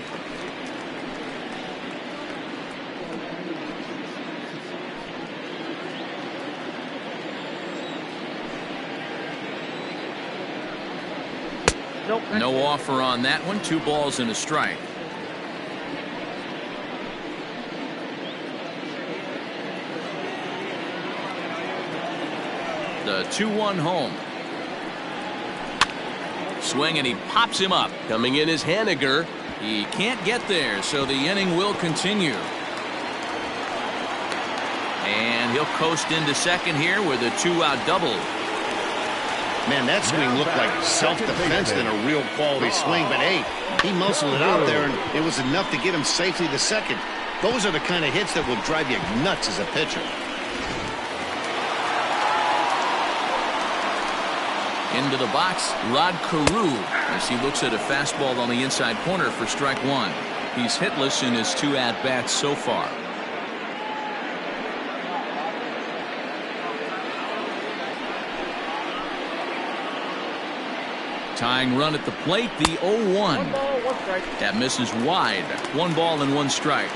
Nope. No offer on that one. 2 balls and a strike. The 2-1 home. Swing, and he pops him up. Coming in is Haniger. He can't get there, so the inning will continue. And he'll coast into second here with a 2-out double. Man, that swing looked like self-defense than a real quality swing. But, hey, he muscled it out there, and it was enough to get him safely to second. Those are the kind of hits that will drive you nuts as a pitcher. Into the box, Rod Carew, as he looks at a fastball on the inside corner for strike 1. He's hitless in his 2 at-bats so far. Tying run at the plate, the 0-1. 1 ball, 1 strike. That misses wide. 1 ball and 1 strike.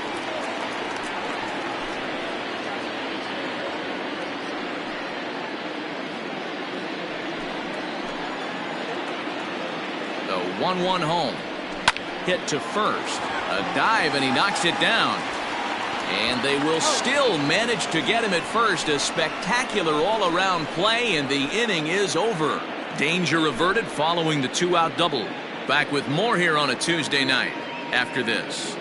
The 1-1 home. Hit to first. A dive, and he knocks it down. And they will still manage to get him at first. A spectacular all-around play, and the inning is over. Danger averted following the 2-out double. Back with more here on a Tuesday night after this.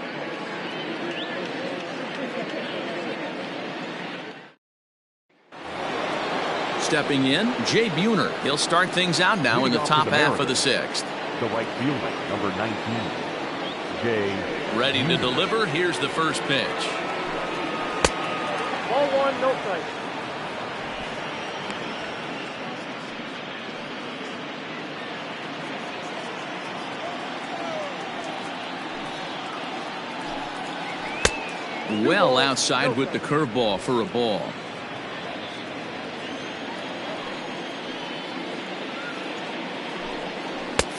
Stepping in, Jay Buhner. He'll start things out now in the top half of the 6th. The right fielder, number 19, Jay. Ready to deliver. Here's the first pitch. Ball 1, no strike. Well outside with the curveball for a ball.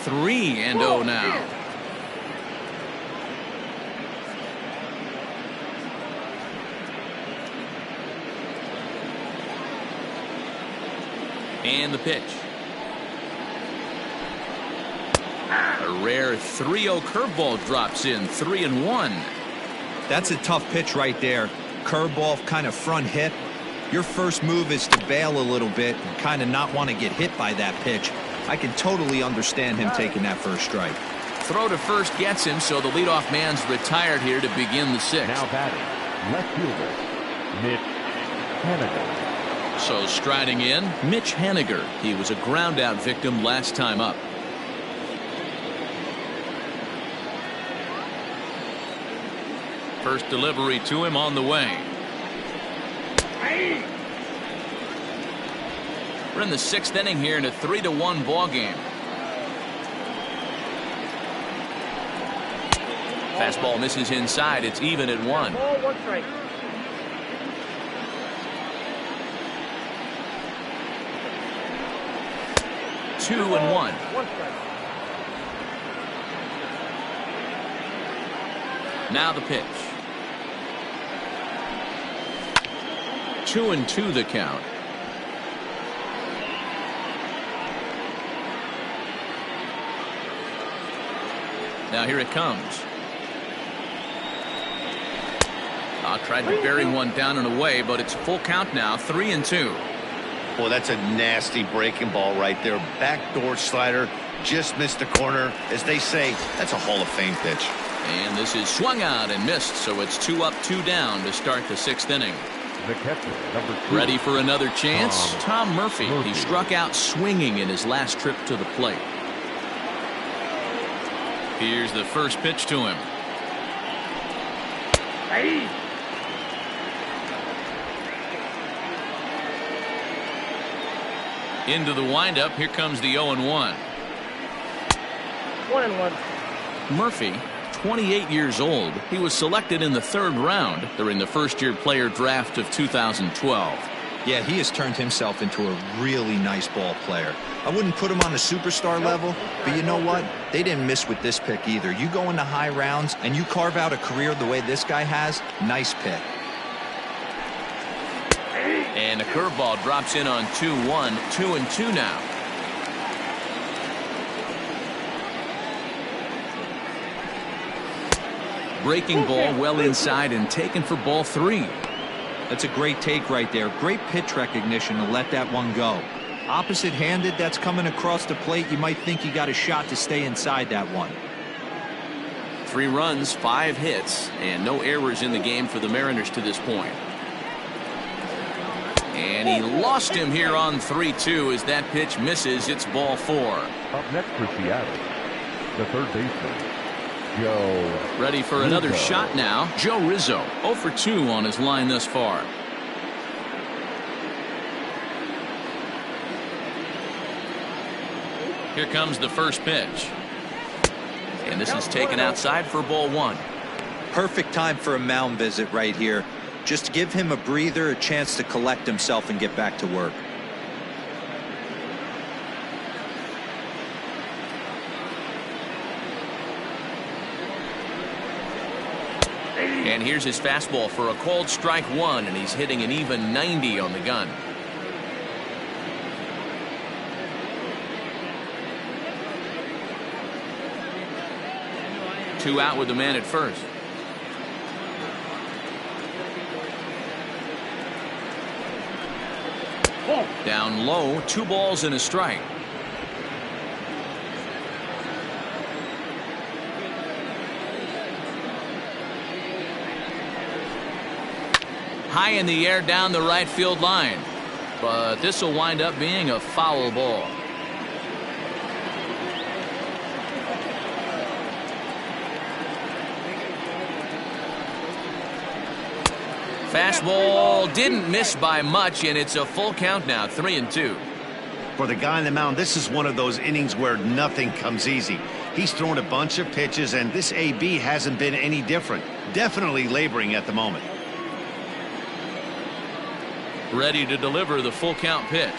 Three and 0 now. And the pitch. A rare 3-0 curveball drops in. 3-1. That's a tough pitch right there. Curveball, kind of front hip. Your first move is to bail a little bit and kind of not want to get hit by that pitch. I can totally understand him taking that first strike. Throw to first gets him, so the leadoff man's retired here to begin the 6th. Now batting, left fielder, Mitch Haniger. So striding in, Mitch Haniger. He was a ground-out victim last time up. First delivery to him on the way. We're in the 6th inning here in a 3-1 ball game. Fastball misses inside. It's even at 1. Ball, 1 strike. Two and 1. 1 strike. Now the pitch. 2-2 the count. Now here it comes. Tried to bury one down and away, but it's full count now. 3-2. Boy, that's a nasty breaking ball right there. Backdoor slider, just missed the corner. As they say, that's a Hall of Fame pitch. And this is swung out and missed, so it's 2 up, 2 down to start the 6th inning. The catcher, number 2. Ready for another chance? Tom Murphy. Murphy. He struck out swinging in his last trip to the plate. Here's the first pitch to him. Hey. Into the windup. Here comes the 0-1. 1-1. Murphy, 28 years old. He was selected in the 3rd round during the first-year player draft of 2012. Yeah, he has turned himself into a really nice ball player. I wouldn't put him on a superstar level, but you know what? They didn't miss with this pick either. You go into high rounds and you carve out a career the way this guy has, nice pick. And the curveball drops in on 2-1. 2-2 now. Breaking ball well inside and taken for ball 3. That's a great take right there. Great pitch recognition to let that one go. Opposite-handed, that's coming across the plate. You might think you got a shot to stay inside that one. 3 runs, 5 hits, and no errors in the game for the Mariners to this point. And he lost him here on 3-2 as that pitch misses. It's ball 4. Up next for Seattle, the third baseman, Joe Ready for another Rizzo. shot now. Joe Rizzo, 0 for 2 on his line thus far. Here comes the first pitch. And this is taken outside for ball 1. Perfect time for a mound visit right here. Just give him a breather, a chance to collect himself and get back to work. And here's his fastball for a called strike 1, and he's hitting an even 90 on the gun. Two out with the man at first. Down low, 2 balls and a strike. High in the air down the right field line, but this will wind up being a foul ball. Fastball didn't miss by much, and it's a full count now, 3-2. For the guy on the mound, this is one of those innings where nothing comes easy. He's thrown a bunch of pitches, and this AB hasn't been any different. Definitely laboring at the moment. Ready to deliver the full count pitch.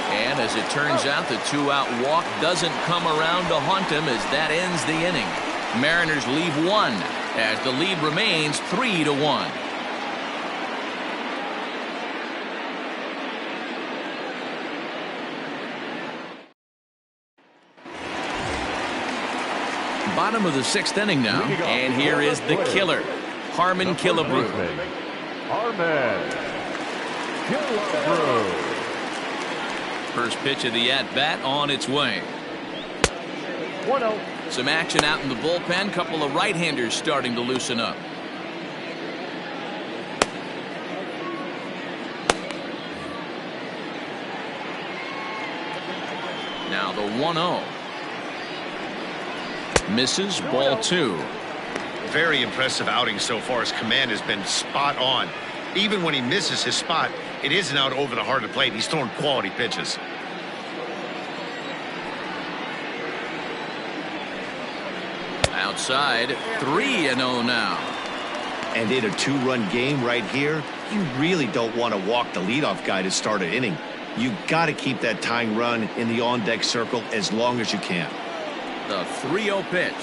And as it turns out, the 2-out walk doesn't come around to haunt him as that ends the inning. Mariners leave 1 as the lead remains 3-1. Bottom of the 6th inning now, and here is the killer, Harmon Killebrew. Harmon Killebrew. First pitch of the at-bat on its way. 1-0. Some action out in the bullpen. Couple of right-handers starting to loosen up. Now the 1-0. Misses, ball 2. Very impressive outing so far. His command has been spot on. Even when he misses his spot, it isn't out over the heart of the plate. He's throwing quality pitches. Outside, 3-0 now. And in a 2-run game right here, you really don't want to walk the leadoff guy to start an inning. You got to keep that tying run in the on-deck circle as long as you can. The 3-0 pitch.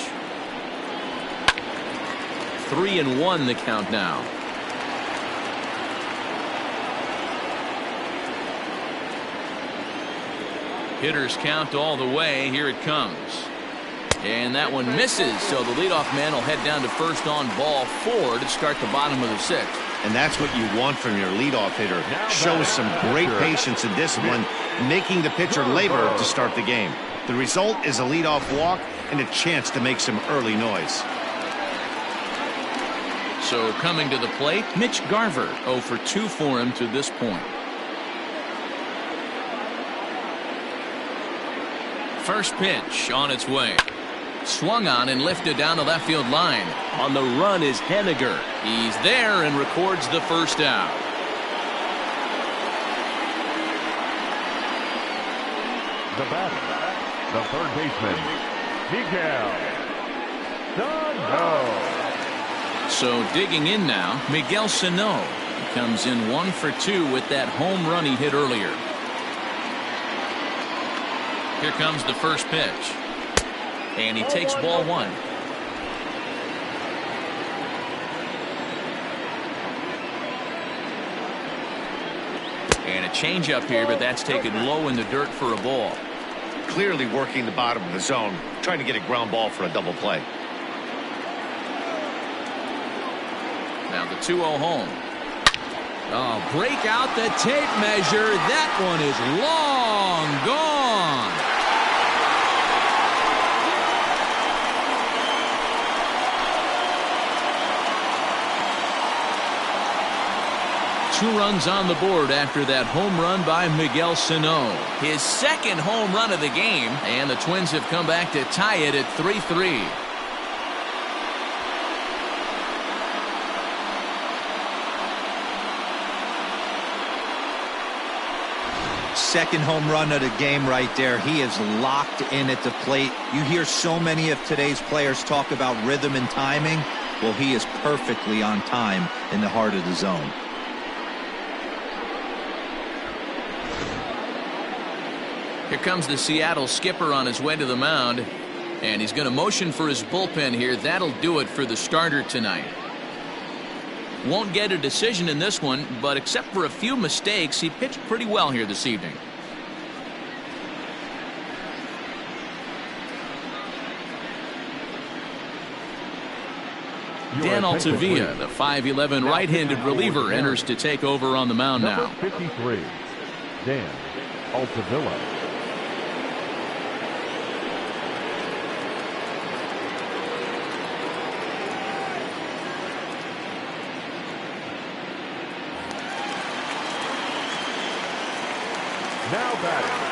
3-1 the count now. Hitters count all the way. Here it comes. And that one misses, so the leadoff man will head down to first on ball 4 to start the bottom of the 6th. And that's what you want from your leadoff hitter. Shows some great patience and discipline, making the pitcher labor to start the game. The result is a leadoff walk and a chance to make some early noise. So coming to the plate, Mitch Garver, 0 for 2 for him to this point. First pitch on its way. Swung on and lifted down the left field line. On the run is Henniger. He's there and records the first out. The batter, the third baseman, Miguel Sano. So digging in now, Miguel Sano. He comes in 1 for 2 with that home run he hit earlier. Here comes the first pitch. And he takes ball 1. And a changeup here, but that's taken low in the dirt for a ball. clearly working the bottom of the zone, trying to get a ground ball for a double play. Now the 2-0 home. Oh, break out the tape measure. That one is long gone. Two runs on the board after that home run by Miguel Sano. His second home run of the game, and the Twins have come back to tie it at 3-3. Second home run of the game right there. He is locked in at the plate. You hear so many of today's players talk about rhythm and timing. Well, he is perfectly on time in the heart of the zone. Here comes the Seattle skipper on his way to the mound, and he's going to motion for his bullpen here. That'll do it for the starter tonight. Won't get a decision in this one, but except for a few mistakes, he pitched pretty well here this evening. Dan Altavilla, the 5'11" right-handed reliever, enters to take over on the mound now. 53, Dan Altavilla.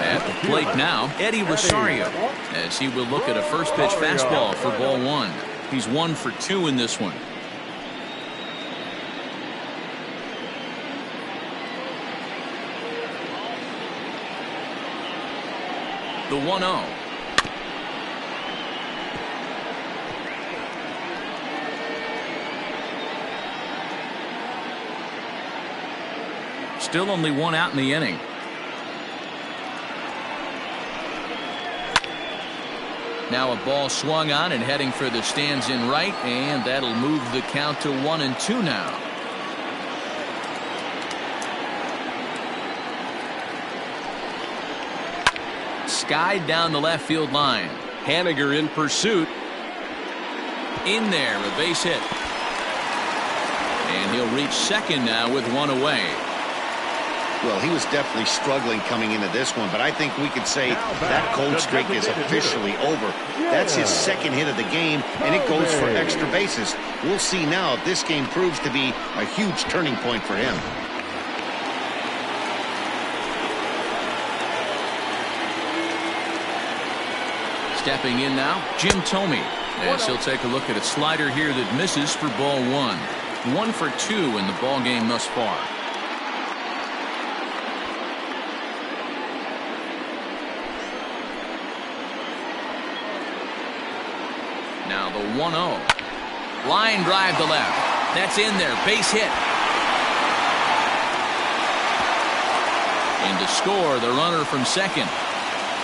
At the plate now, Eddie Rosario, as he will look at a first pitch fastball for ball one. He's 1 for 2 in this one. The 1-0. Still only one out in the inning. Now a ball swung on and heading for the stands in right, and that'll move the count to 1-2 now. Skied down the left field line. Haniger in pursuit. In there, a base hit. And he'll reach second now with one away. Well, he was definitely struggling coming into this one, but I think we could say that cold streak is officially over. That's his second hit of the game, and it goes for extra bases. We'll see now if this game proves to be a huge turning point for him. Stepping in now, Jim Thome, as he'll take a look at a slider here that misses for ball one. 1 for 2 in the ball game thus far. Now the 1-0. Line drive to left. That's in there. Base hit. And to score, the runner from second.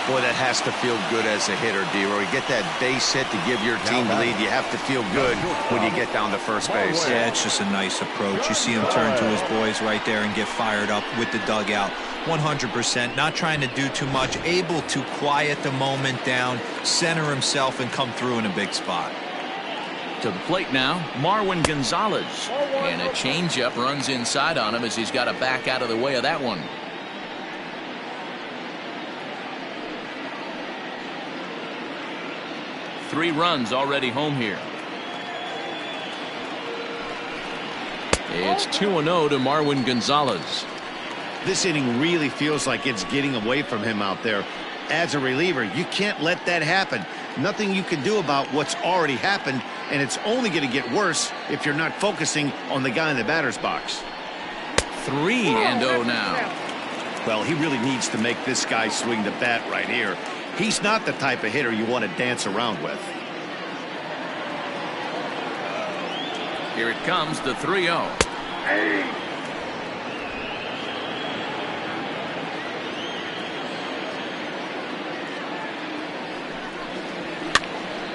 Boy, that has to feel good as a hitter, D-Roy. You get that base hit to give your team the lead. You have to feel good when you get down to first base. Yeah, it's just a nice approach. You see him turn to his boys right there and get fired up with the dugout. 100%, not trying to do too much, able to quiet the moment down, center himself, and come through in a big spot. To the plate now, Marwin Gonzalez. And a changeup runs inside on him as he's got to back out of the way of that one. Three runs already home here. It's 2-0 to Marwin Gonzalez. This inning really feels like it's getting away from him out there. As a reliever, you can't let that happen. Nothing you can do about what's already happened, and it's only going to get worse if you're not focusing on the guy in the batter's box. 3-0 now. Well, he really needs to make this guy swing the bat right here. He's not the type of hitter you want to dance around with. Here it comes, the 3-0.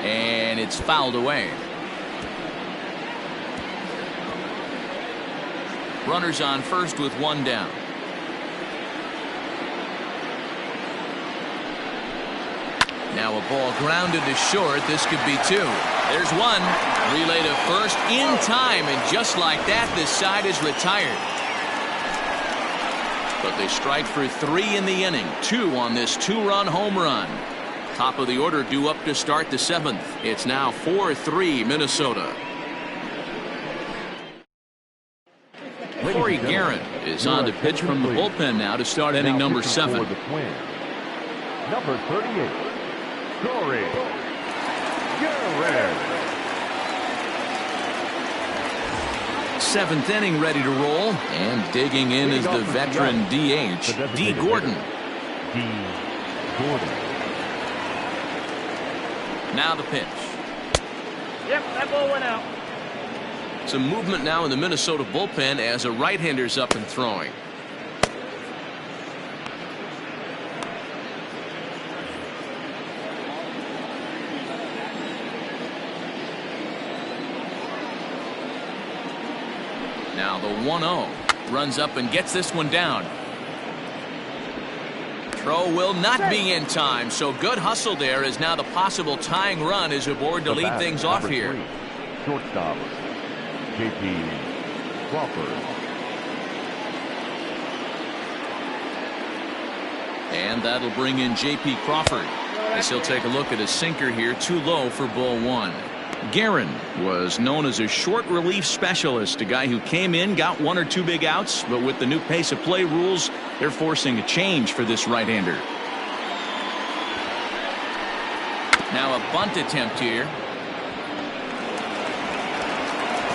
And it's fouled away. Runners on first with one down. Now a ball grounded to short. This could be 2. There's 1. Relay to first in time, and just like that, this side is retired. But they strike for 3 in the inning. 2 on this 2-run home run. Top of the order due up to start the 7th. It's now 4-3 Minnesota. Corey Guerin is on to pitch from the bullpen now to start inning number 7. Number 38, Corey Guerin. 7th inning ready to roll, and digging in is the veteran DH, D. Gordon. Now the pitch. Yep, that ball went out. Some movement now in the Minnesota bullpen as a right-hander's up and throwing. Now the 1-0 runs up and gets this one down. Throw will not be in time, so good hustle there as now the possible tying run is aboard to lead things off here. Shortstop, J.P. Crawford. And that'll bring in J.P. Crawford as he'll take a look at a sinker here, too low for ball 1. Guerin was known as a short relief specialist, a guy who came in, got 1 or 2 big outs, but with the new pace of play rules, they're forcing a change for this right-hander. Now a bunt attempt here.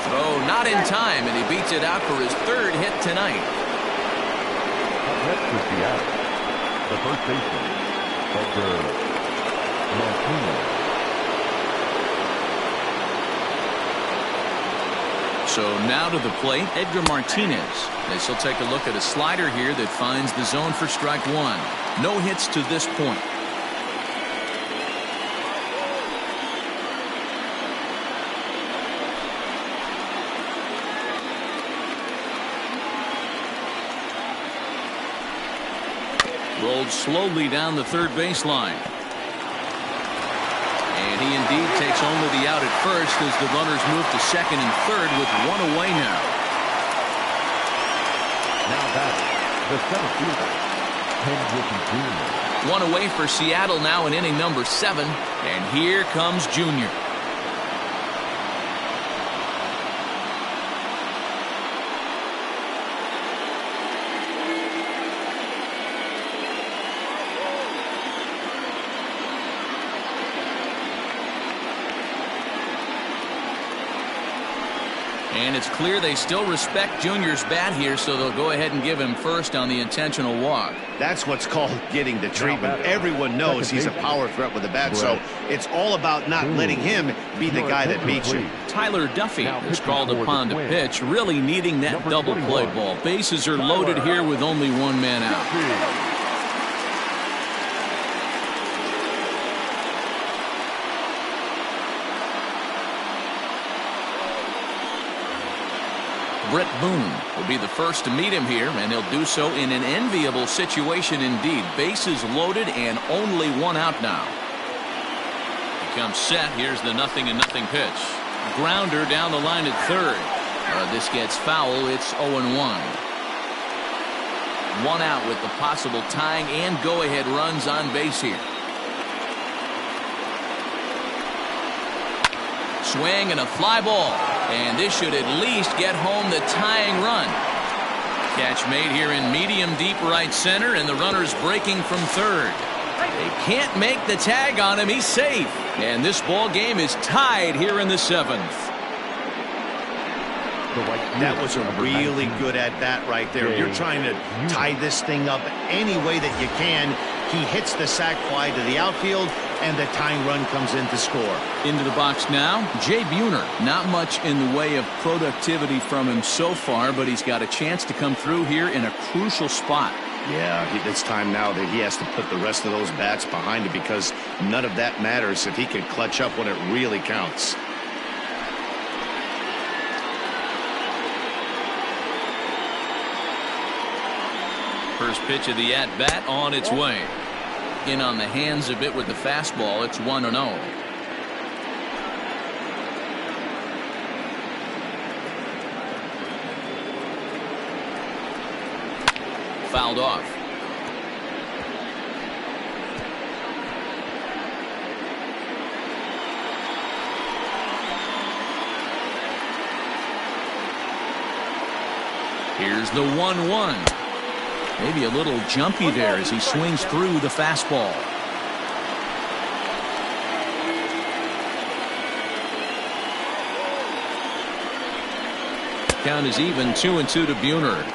Throw not in time, and he beats it out for his 3rd hit tonight. Next is Seattle, the first baseman, Edgar Martinez. So now to the plate, Edgar Martinez, as he'll take a look at a slider here that finds the zone for strike 1. No hits to this point. Rolled slowly down the third baseline. And he indeed takes only the out at first as the runners move to second and third with 1 away now. Now batting, the center fielder, Ken Griffey Jr. 1 away for Seattle now in inning number 7. And here comes Junior. And it's clear they still respect Junior's bat here, so they'll go ahead and give him first on the intentional walk. That's what's called getting the treatment. Everyone knows he's a power threat with the bat, so it's all about not letting him be the guy that beats you. Tyler Duffy is called upon to pitch, really needing that double play ball. Bases are loaded here with only 1 man out. Brett Boone will be the first to meet him here, and he'll do so in an enviable situation indeed. Bases loaded and only 1 out now. He comes set. Here's the 0-0 pitch. Grounder down the line at third. This gets foul. It's 0-1. 1 out with the possible tying and go-ahead runs on base here. Swing and a fly ball. And this should at least get home the tying run. Catch made here in medium deep right center, and the runner's breaking from third. They can't make the tag on him. He's safe. And this ball game is tied here in the 7th. That was a really good at-bat right there. You're trying to tie this thing up any way that you can. He hits the sac fly to the outfield, and the tying run comes in to score. Into the box now, Jay Buhner. Not much in the way of productivity from him so far, but he's got a chance to come through here in a crucial spot. Yeah, it's time now that he has to put the rest of those bats behind him, because none of that matters if he can clutch up when it really counts. First pitch of the at-bat on its way. In on the hands a bit with the fastball. It's 1-0. Fouled off. Here's the 1-1. Maybe a little jumpy there as he swings through the fastball. Count is even, 2-2 to Buhner.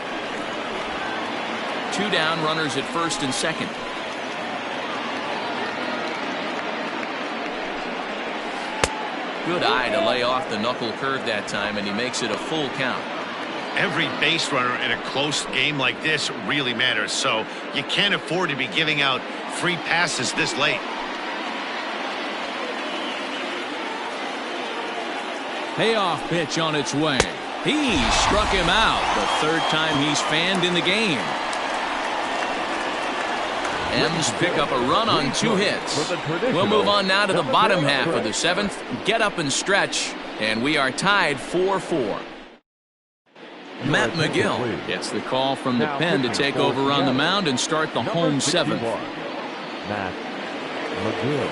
2 down, runners at first and second. Good eye to lay off the knuckle curve that time, and he makes it a full count. Every base runner in a close game like this really matters, so you can't afford to be giving out free passes this late. Payoff pitch on its way. He struck him out, the 3rd time he's fanned in the game. M's pick up a run on 2 hits. We'll move on now to the bottom half of the 7th. Get up and stretch, and we are tied 4-4. Matt McGill gets the call from the pen to take over on the mound and start the home 7th. Matt McGill.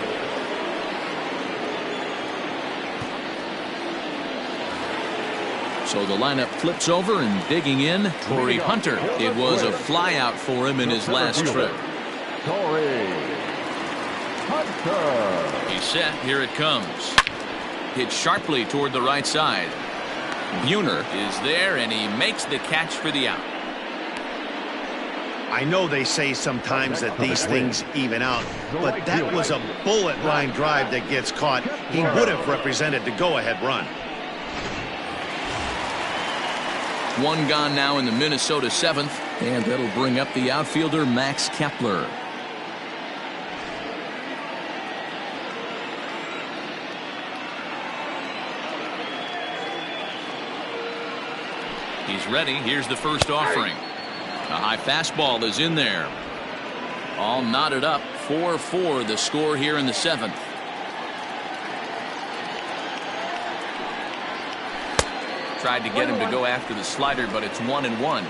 So the lineup flips over, and digging in, Torrey Hunter. It was a flyout for him in his last trip. Torrey Hunter. He's set. Here it comes. Hit sharply toward the right side. Buhner is there, and he makes the catch for the out. I know they say sometimes that these things even out, but that was a bullet line drive that gets caught. He would have represented the go-ahead run. 1 gone now in the Minnesota 7th, and that'll bring up the outfielder Max Kepler. He's ready. Here's the first offering. A high fastball is in there. All knotted up. 4-4 the score here in the 7th. Tried to get him to go after the slider, but it's 1-1.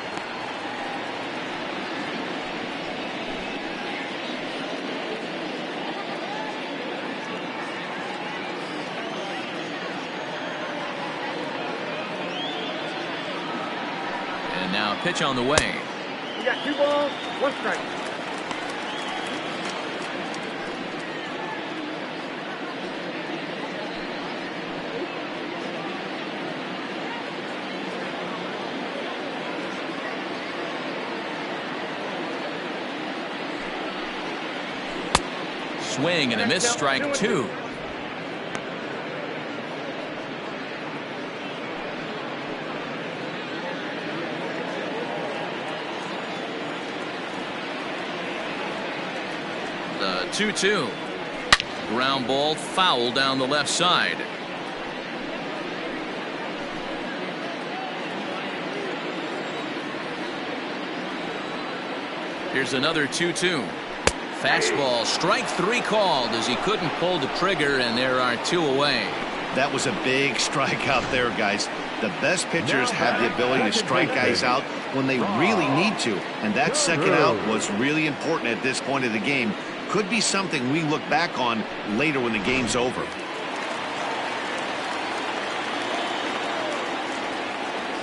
And now a pitch on the way. You got 2 balls, 1 strike. Swing and a miss, strike 2. The 2-2. Ground ball foul down the left side. Here's another 2-2. Fastball, strike 3 called as he couldn't pull the trigger, and there are 2 away. That was a big strike out there, guys. The best pitchers have the ability to strike guys out when they really need to, and that second out was really important at this point of the game. Could be something we look back on later when the game's over.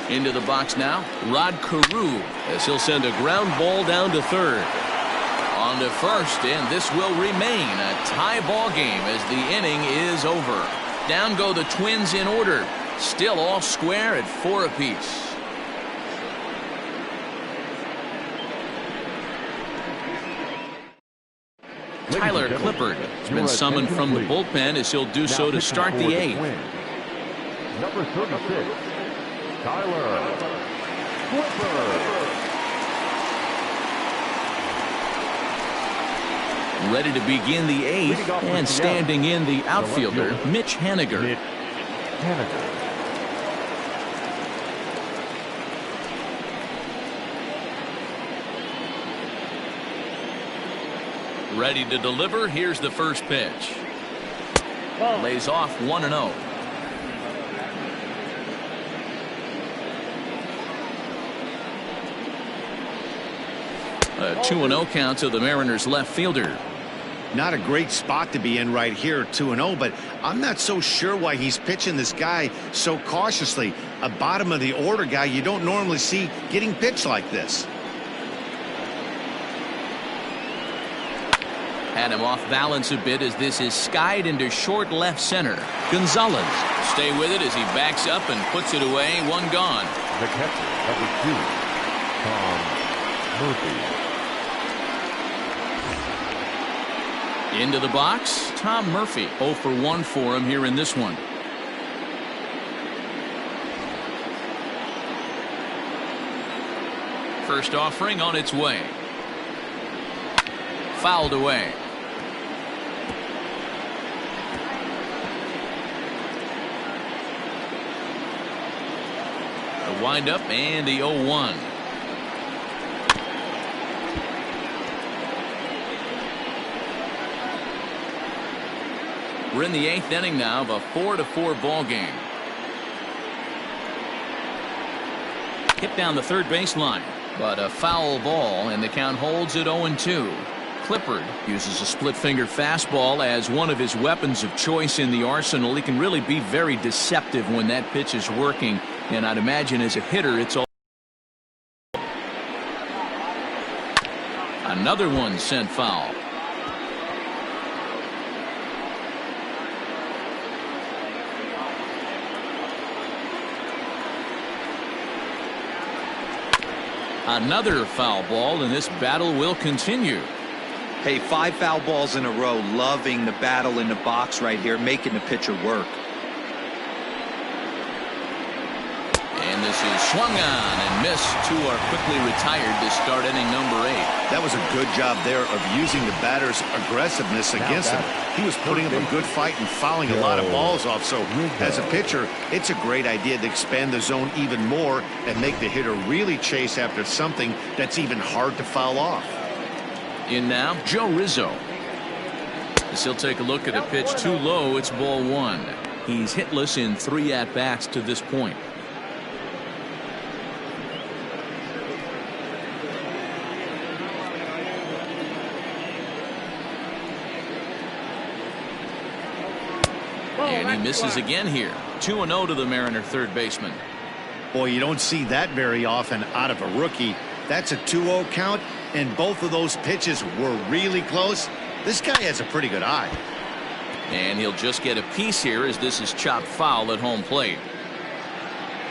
Into the box now, Rod Carew, as he'll send a ground ball down to third. On to first, and this will remain a tie ball game as the inning is over. Down go the Twins in order. Still all square at 4 apiece. Tyler Clippard has been summoned from the bullpen as he'll do so to start the 8th. Number 36, Tyler Clippard. Ready to begin the 8th, and standing in the outfielder, Mitch Haniger. Ready to deliver. Here's the first pitch. Lays off 1-0. A 2-0 count to the Mariners left fielder. Not a great spot to be in right here, 2-0, but I'm not so sure why he's pitching this guy so cautiously. A bottom of the order guy you don't normally see getting pitched like this. Had him off balance a bit as this is skied into short left center. Gonzalez stay with it as he backs up and puts it away. One gone. The catcher, number 2, Tom Murphy. Into the box, Tom Murphy. 0 for 1 for him here in this one. First offering on its way. Fouled away. A windup and the 0-1. We're in the 8th inning now of a 4-4 ball game. Hit down the third baseline, but a foul ball, and the count holds at 0-2. Clippard uses a split finger fastball as one of his weapons of choice in the arsenal. He can really be very deceptive when that pitch is working, and I'd imagine as a hitter it's all. Another one sent foul. Another foul ball, and this battle will continue. Hey, 5 foul balls in a row. Loving the battle in the box right here, making the pitcher work. And this is swung on and missed. 2 are quickly retired to start inning number 8. That was a good job there of using the batter's aggressiveness against him. He was putting up a good fight and fouling a lot of balls off. So as a pitcher, it's a great idea to expand the zone even more and make the hitter really chase after something that's even hard to foul off. In now, Joe Rizzo. As he'll take a look at a pitch too low, it's ball 1. He's hitless in 3 at-bats to this point. And he misses again here. 2-0 to the Mariner third baseman. Boy, you don't see that very often out of a rookie. That's a 2-0 count, and both of those pitches were really close. This guy has a pretty good eye. And he'll just get a piece here as this is chopped foul at home plate.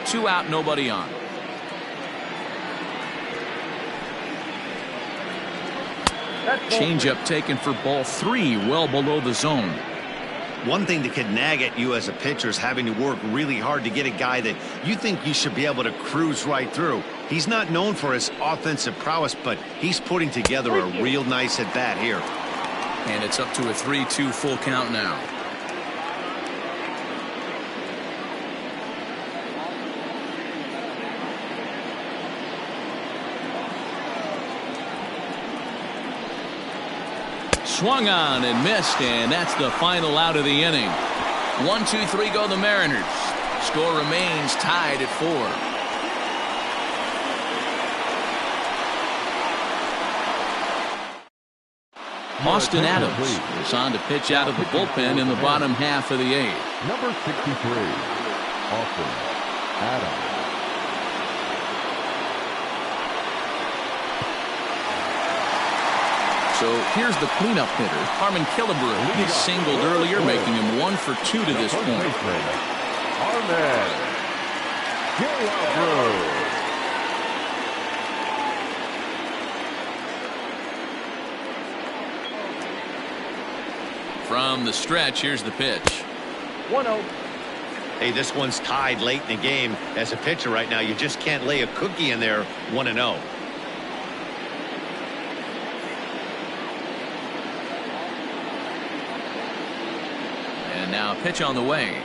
2 out, nobody on. Changeup taken for ball 3, well below the zone. One thing that could nag at you as a pitcher is having to work really hard to get a guy that you think you should be able to cruise right through. He's not known for his offensive prowess, but he's putting together a real nice at bat here. And it's up to a 3-2 full count now. Swung on and missed, and that's the final out of the inning. 1, 2, 3 go the Mariners. Score remains tied at 4. Austin Adams is on to pitch out of the bullpen in the bottom half of the 8th. Number 63, Austin Adams. So here's the cleanup hitter, Harmon Killebrew. He singled earlier, making him 1 for 2 to this point. Harmon Killebrew. From the stretch, here's the pitch. 1-0. Hey, this one's tied late in the game. As a pitcher right now, you just can't lay a cookie in there 1-0. And now a pitch on the way.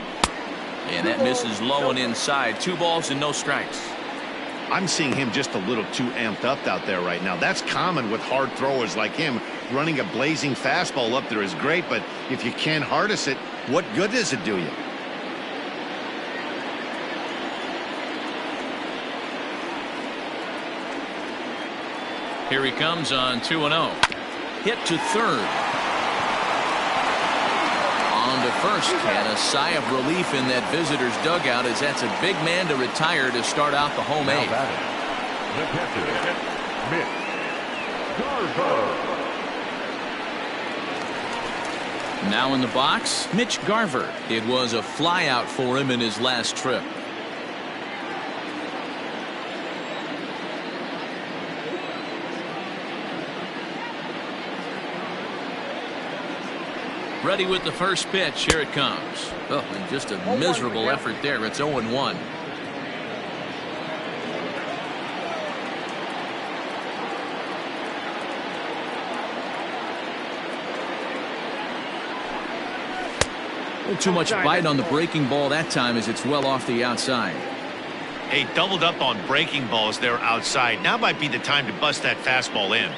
And that misses low and inside. 2 balls and no strikes. I'm seeing him just a little too amped up out there right now. That's common with hard throwers like him. Running a blazing fastball up there is great, but if you can't harness it, what good does it do you? Here he comes on 2-0. Hit to third. On to first, and a sigh of relief in that visitor's dugout as that's a big man to retire to start out the home eighth. The catcher, Mitch Garver. Now in the box, Mitch Garver. It was a flyout for him in his last trip. Ready with the first pitch. Here it comes. Oh, and just a miserable effort there. It's 0-1. Too much bite on the breaking ball that time as it's well off the outside. Hey, doubled up on breaking balls there outside. Now might be the time to bust that fastball in.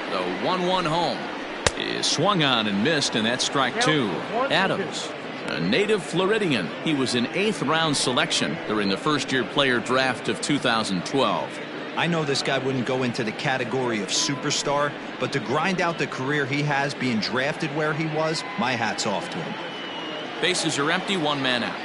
The 1-1 home is swung on and missed, and that's strike two. Adams, a native Floridian. He was an 8th round selection during the first-year player draft of 2012. I know this guy wouldn't go into the category of superstar, but to grind out the career he has being drafted where he was, my hat's off to him. Bases are empty, 1 man out.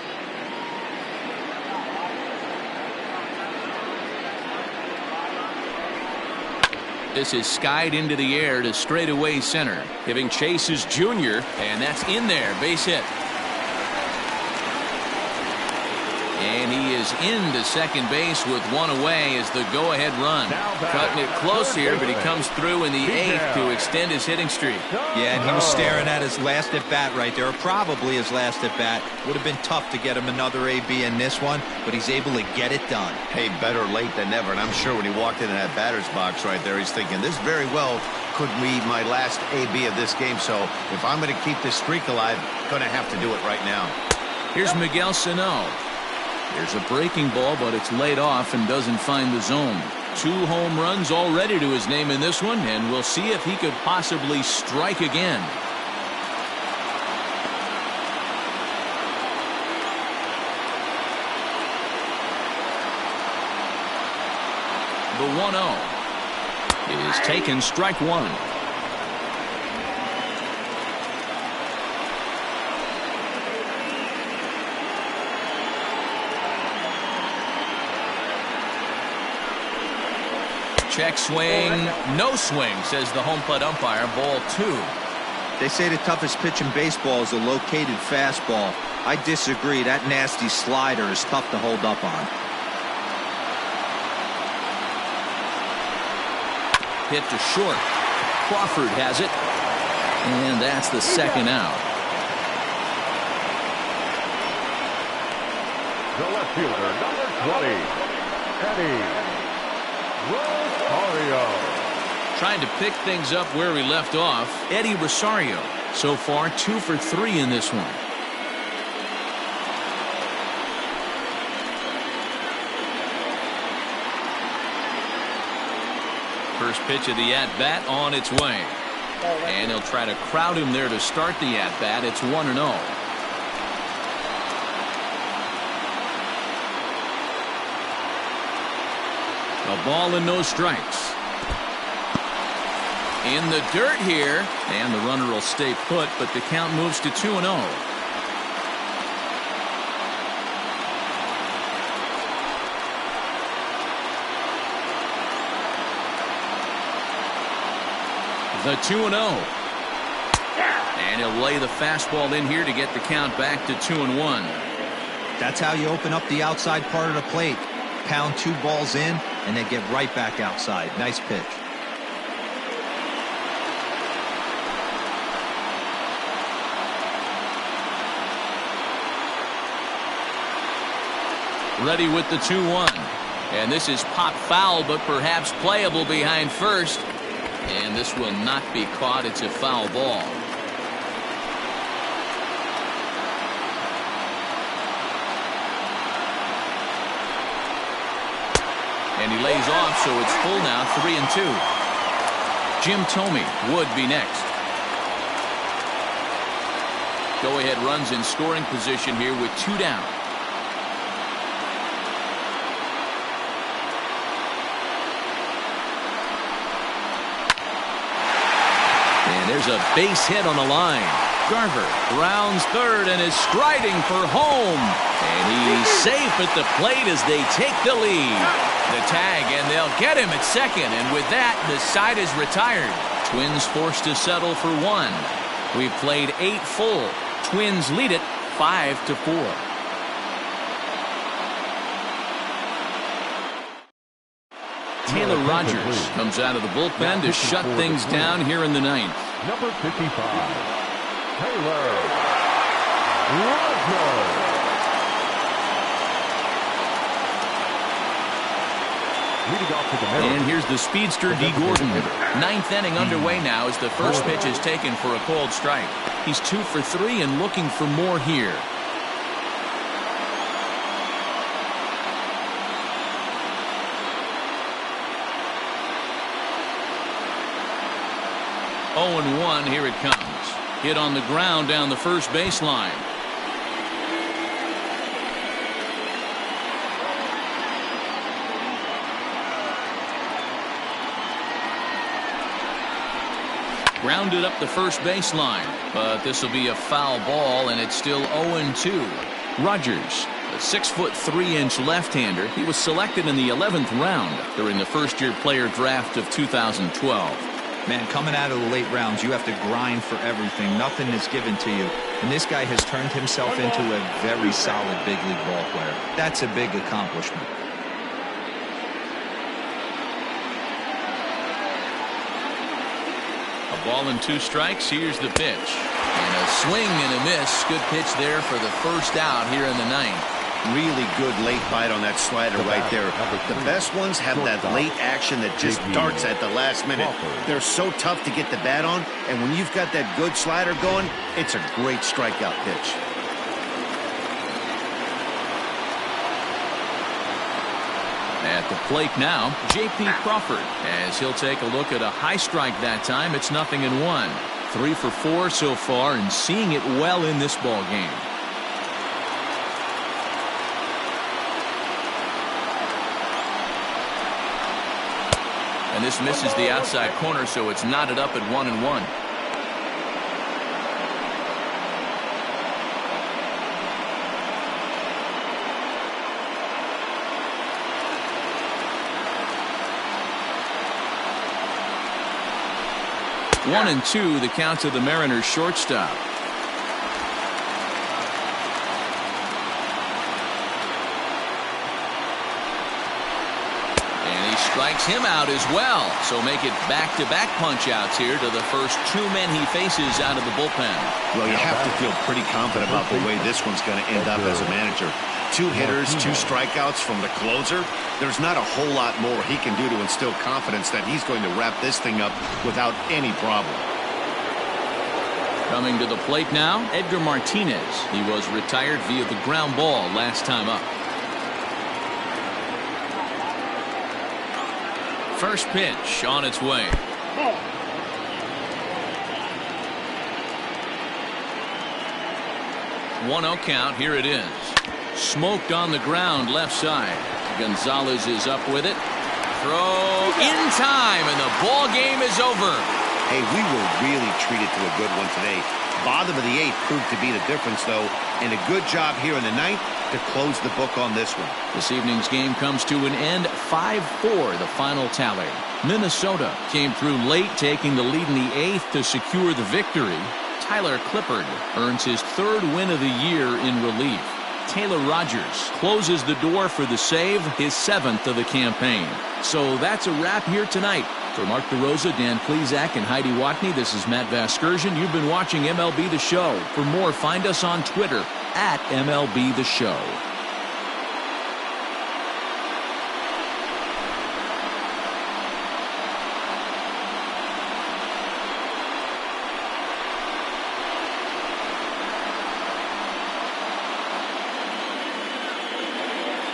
This is skied into the air to straightaway center. Giving chase is Junior, and that's in there. Base hit. And he is into second base with 1 away as the go-ahead run. Cutting it close here, but he comes through in the 8th to extend his hitting streak. Yeah, and he was staring at his last at-bat right there, or probably his last at-bat. Would have been tough to get him another AB in this one, but he's able to get it done. Hey, better late than never. And I'm sure when he walked into that batter's box right there, he's thinking, this very well could be my last AB of this game. So if I'm going to keep this streak alive, going to have to do it right now. Here's Miguel Sano. Here's a breaking ball, but it's laid off and doesn't find the zone. 2 home runs already to his name in this one, and we'll see if he could possibly strike again. The 1-0 is taken, strike 1. Check swing, no swing, says the home plate umpire. Ball 2. They say the toughest pitch in baseball is a located fastball. I disagree. That nasty slider is tough to hold up on. Hit to short. Crawford has it. And that's the second out. The left fielder, number 20, Eddie Rosario. Trying to pick things up where he left off, Eddie Rosario. So far, 2 for 3 in this one. First pitch of the at-bat on its way. And he'll try to crowd him there to start the at-bat. It's 1-0. A ball and no strikes. In the dirt here, and the runner will stay put, but the count moves to 2-0. The 2-0. And he'll lay the fastball in here to get the count back to 2-1. That's how you open up the outside part of the plate. Pound 2 balls in, and then get right back outside. Nice pitch. Ready with the 2-1. And this is pop foul, but perhaps playable behind first. And this will not be caught. It's a foul ball. And he lays off, so it's full now, 3-2. Jim Thome would be next. Go-ahead runs in scoring position here with 2 down. And there's a base hit on the line. Garver rounds third and is striding for home. And he's safe at the plate as they take the lead. The tag, and they'll get him at second. And with that, the side is retired. Twins forced to settle for 1. We've played 8 full. Twins lead it 5-4. Taylor Rogers comes out of the bullpen to shut things down here in the 9th. Number 55, Taylor Rogers. And here's the speedster, D. Gordon. 9th inning underway now as the first pitch is taken for a called strike. He's 2 for 3 and looking for more here. Oh, and 1, here it comes. Hit on the ground down the first baseline. Grounded up the first baseline, but this will be a foul ball, and it's still 0-2. Rogers, a 6'3" left-hander. He was selected in the 11th round during the first-year player draft of 2012. Man, coming out of the late rounds, you have to grind for everything. Nothing is given to you. And this guy has turned himself into a very solid big league ball player. That's a big accomplishment. A ball and 2 strikes. Here's the pitch. And a swing and a miss. Good pitch there for the first out here in the 9th. Really good late bite on that slider right there. The best ones have that late action that just darts at the last minute. They're so tough to get the bat on, and when you've got that good slider going, it's a great strikeout pitch. At the plate now, J.P. Crawford, as he'll take a look at a high strike that time. It's 0-1. 3 for 4 so far, and seeing it well in this ball game. And this misses the outside corner, so it's knotted up at 1-1. One and 2, the count to the Mariners shortstop. Strikes him out as well, so make it back-to-back punch-outs here to the first 2 men he faces out of the bullpen. Well, you have to feel pretty confident about the way this one's going to end up as a manager. 2 hitters, 2 strikeouts from the closer. There's not a whole lot more he can do to instill confidence that he's going to wrap this thing up without any problem. Coming to the plate now, Edgar Martinez. He was retired via the ground ball last time up. First pitch on its way. 1-0 count. Here it is. Smoked on the ground left side. Gonzalez is up with it. Throw in time, and the ball game is over. Hey, we were really treated to a good one today. Bottom of the 8th proved to be the difference, though, and a good job here in the 9th to close the book on this one. This evening's game comes to an end, 5-4, the final tally. Minnesota came through late, taking the lead in the 8th to secure the victory. Tyler Clippard earns his 3rd win of the year in relief. Taylor Rogers closes the door for the save, his 7th of the campaign. So that's a wrap here tonight. For Mark DeRosa, Dan Plesac, and Heidi Watney, this is Matt Vasgersian. You've been watching MLB The Show. For more, find us on Twitter at MLB The Show.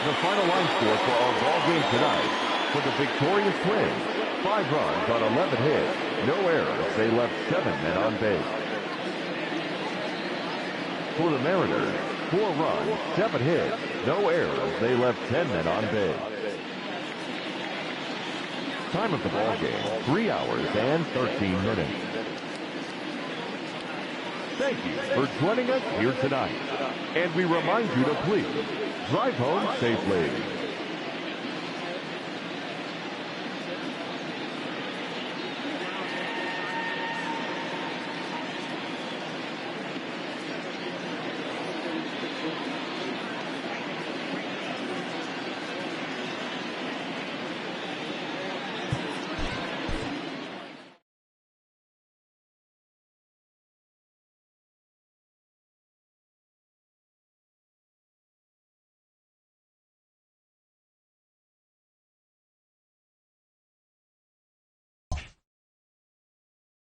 The final line score for our ball game tonight: for the victorious Twins. 5 runs on 11 hits, no errors. They left 7 men on base. For the Mariners, 4 runs, 7 hits, no errors. They left 10 men on base. Time of the ball game, 3 hours and 13 minutes. Thank you for joining us here tonight. And we remind you to please drive home safely.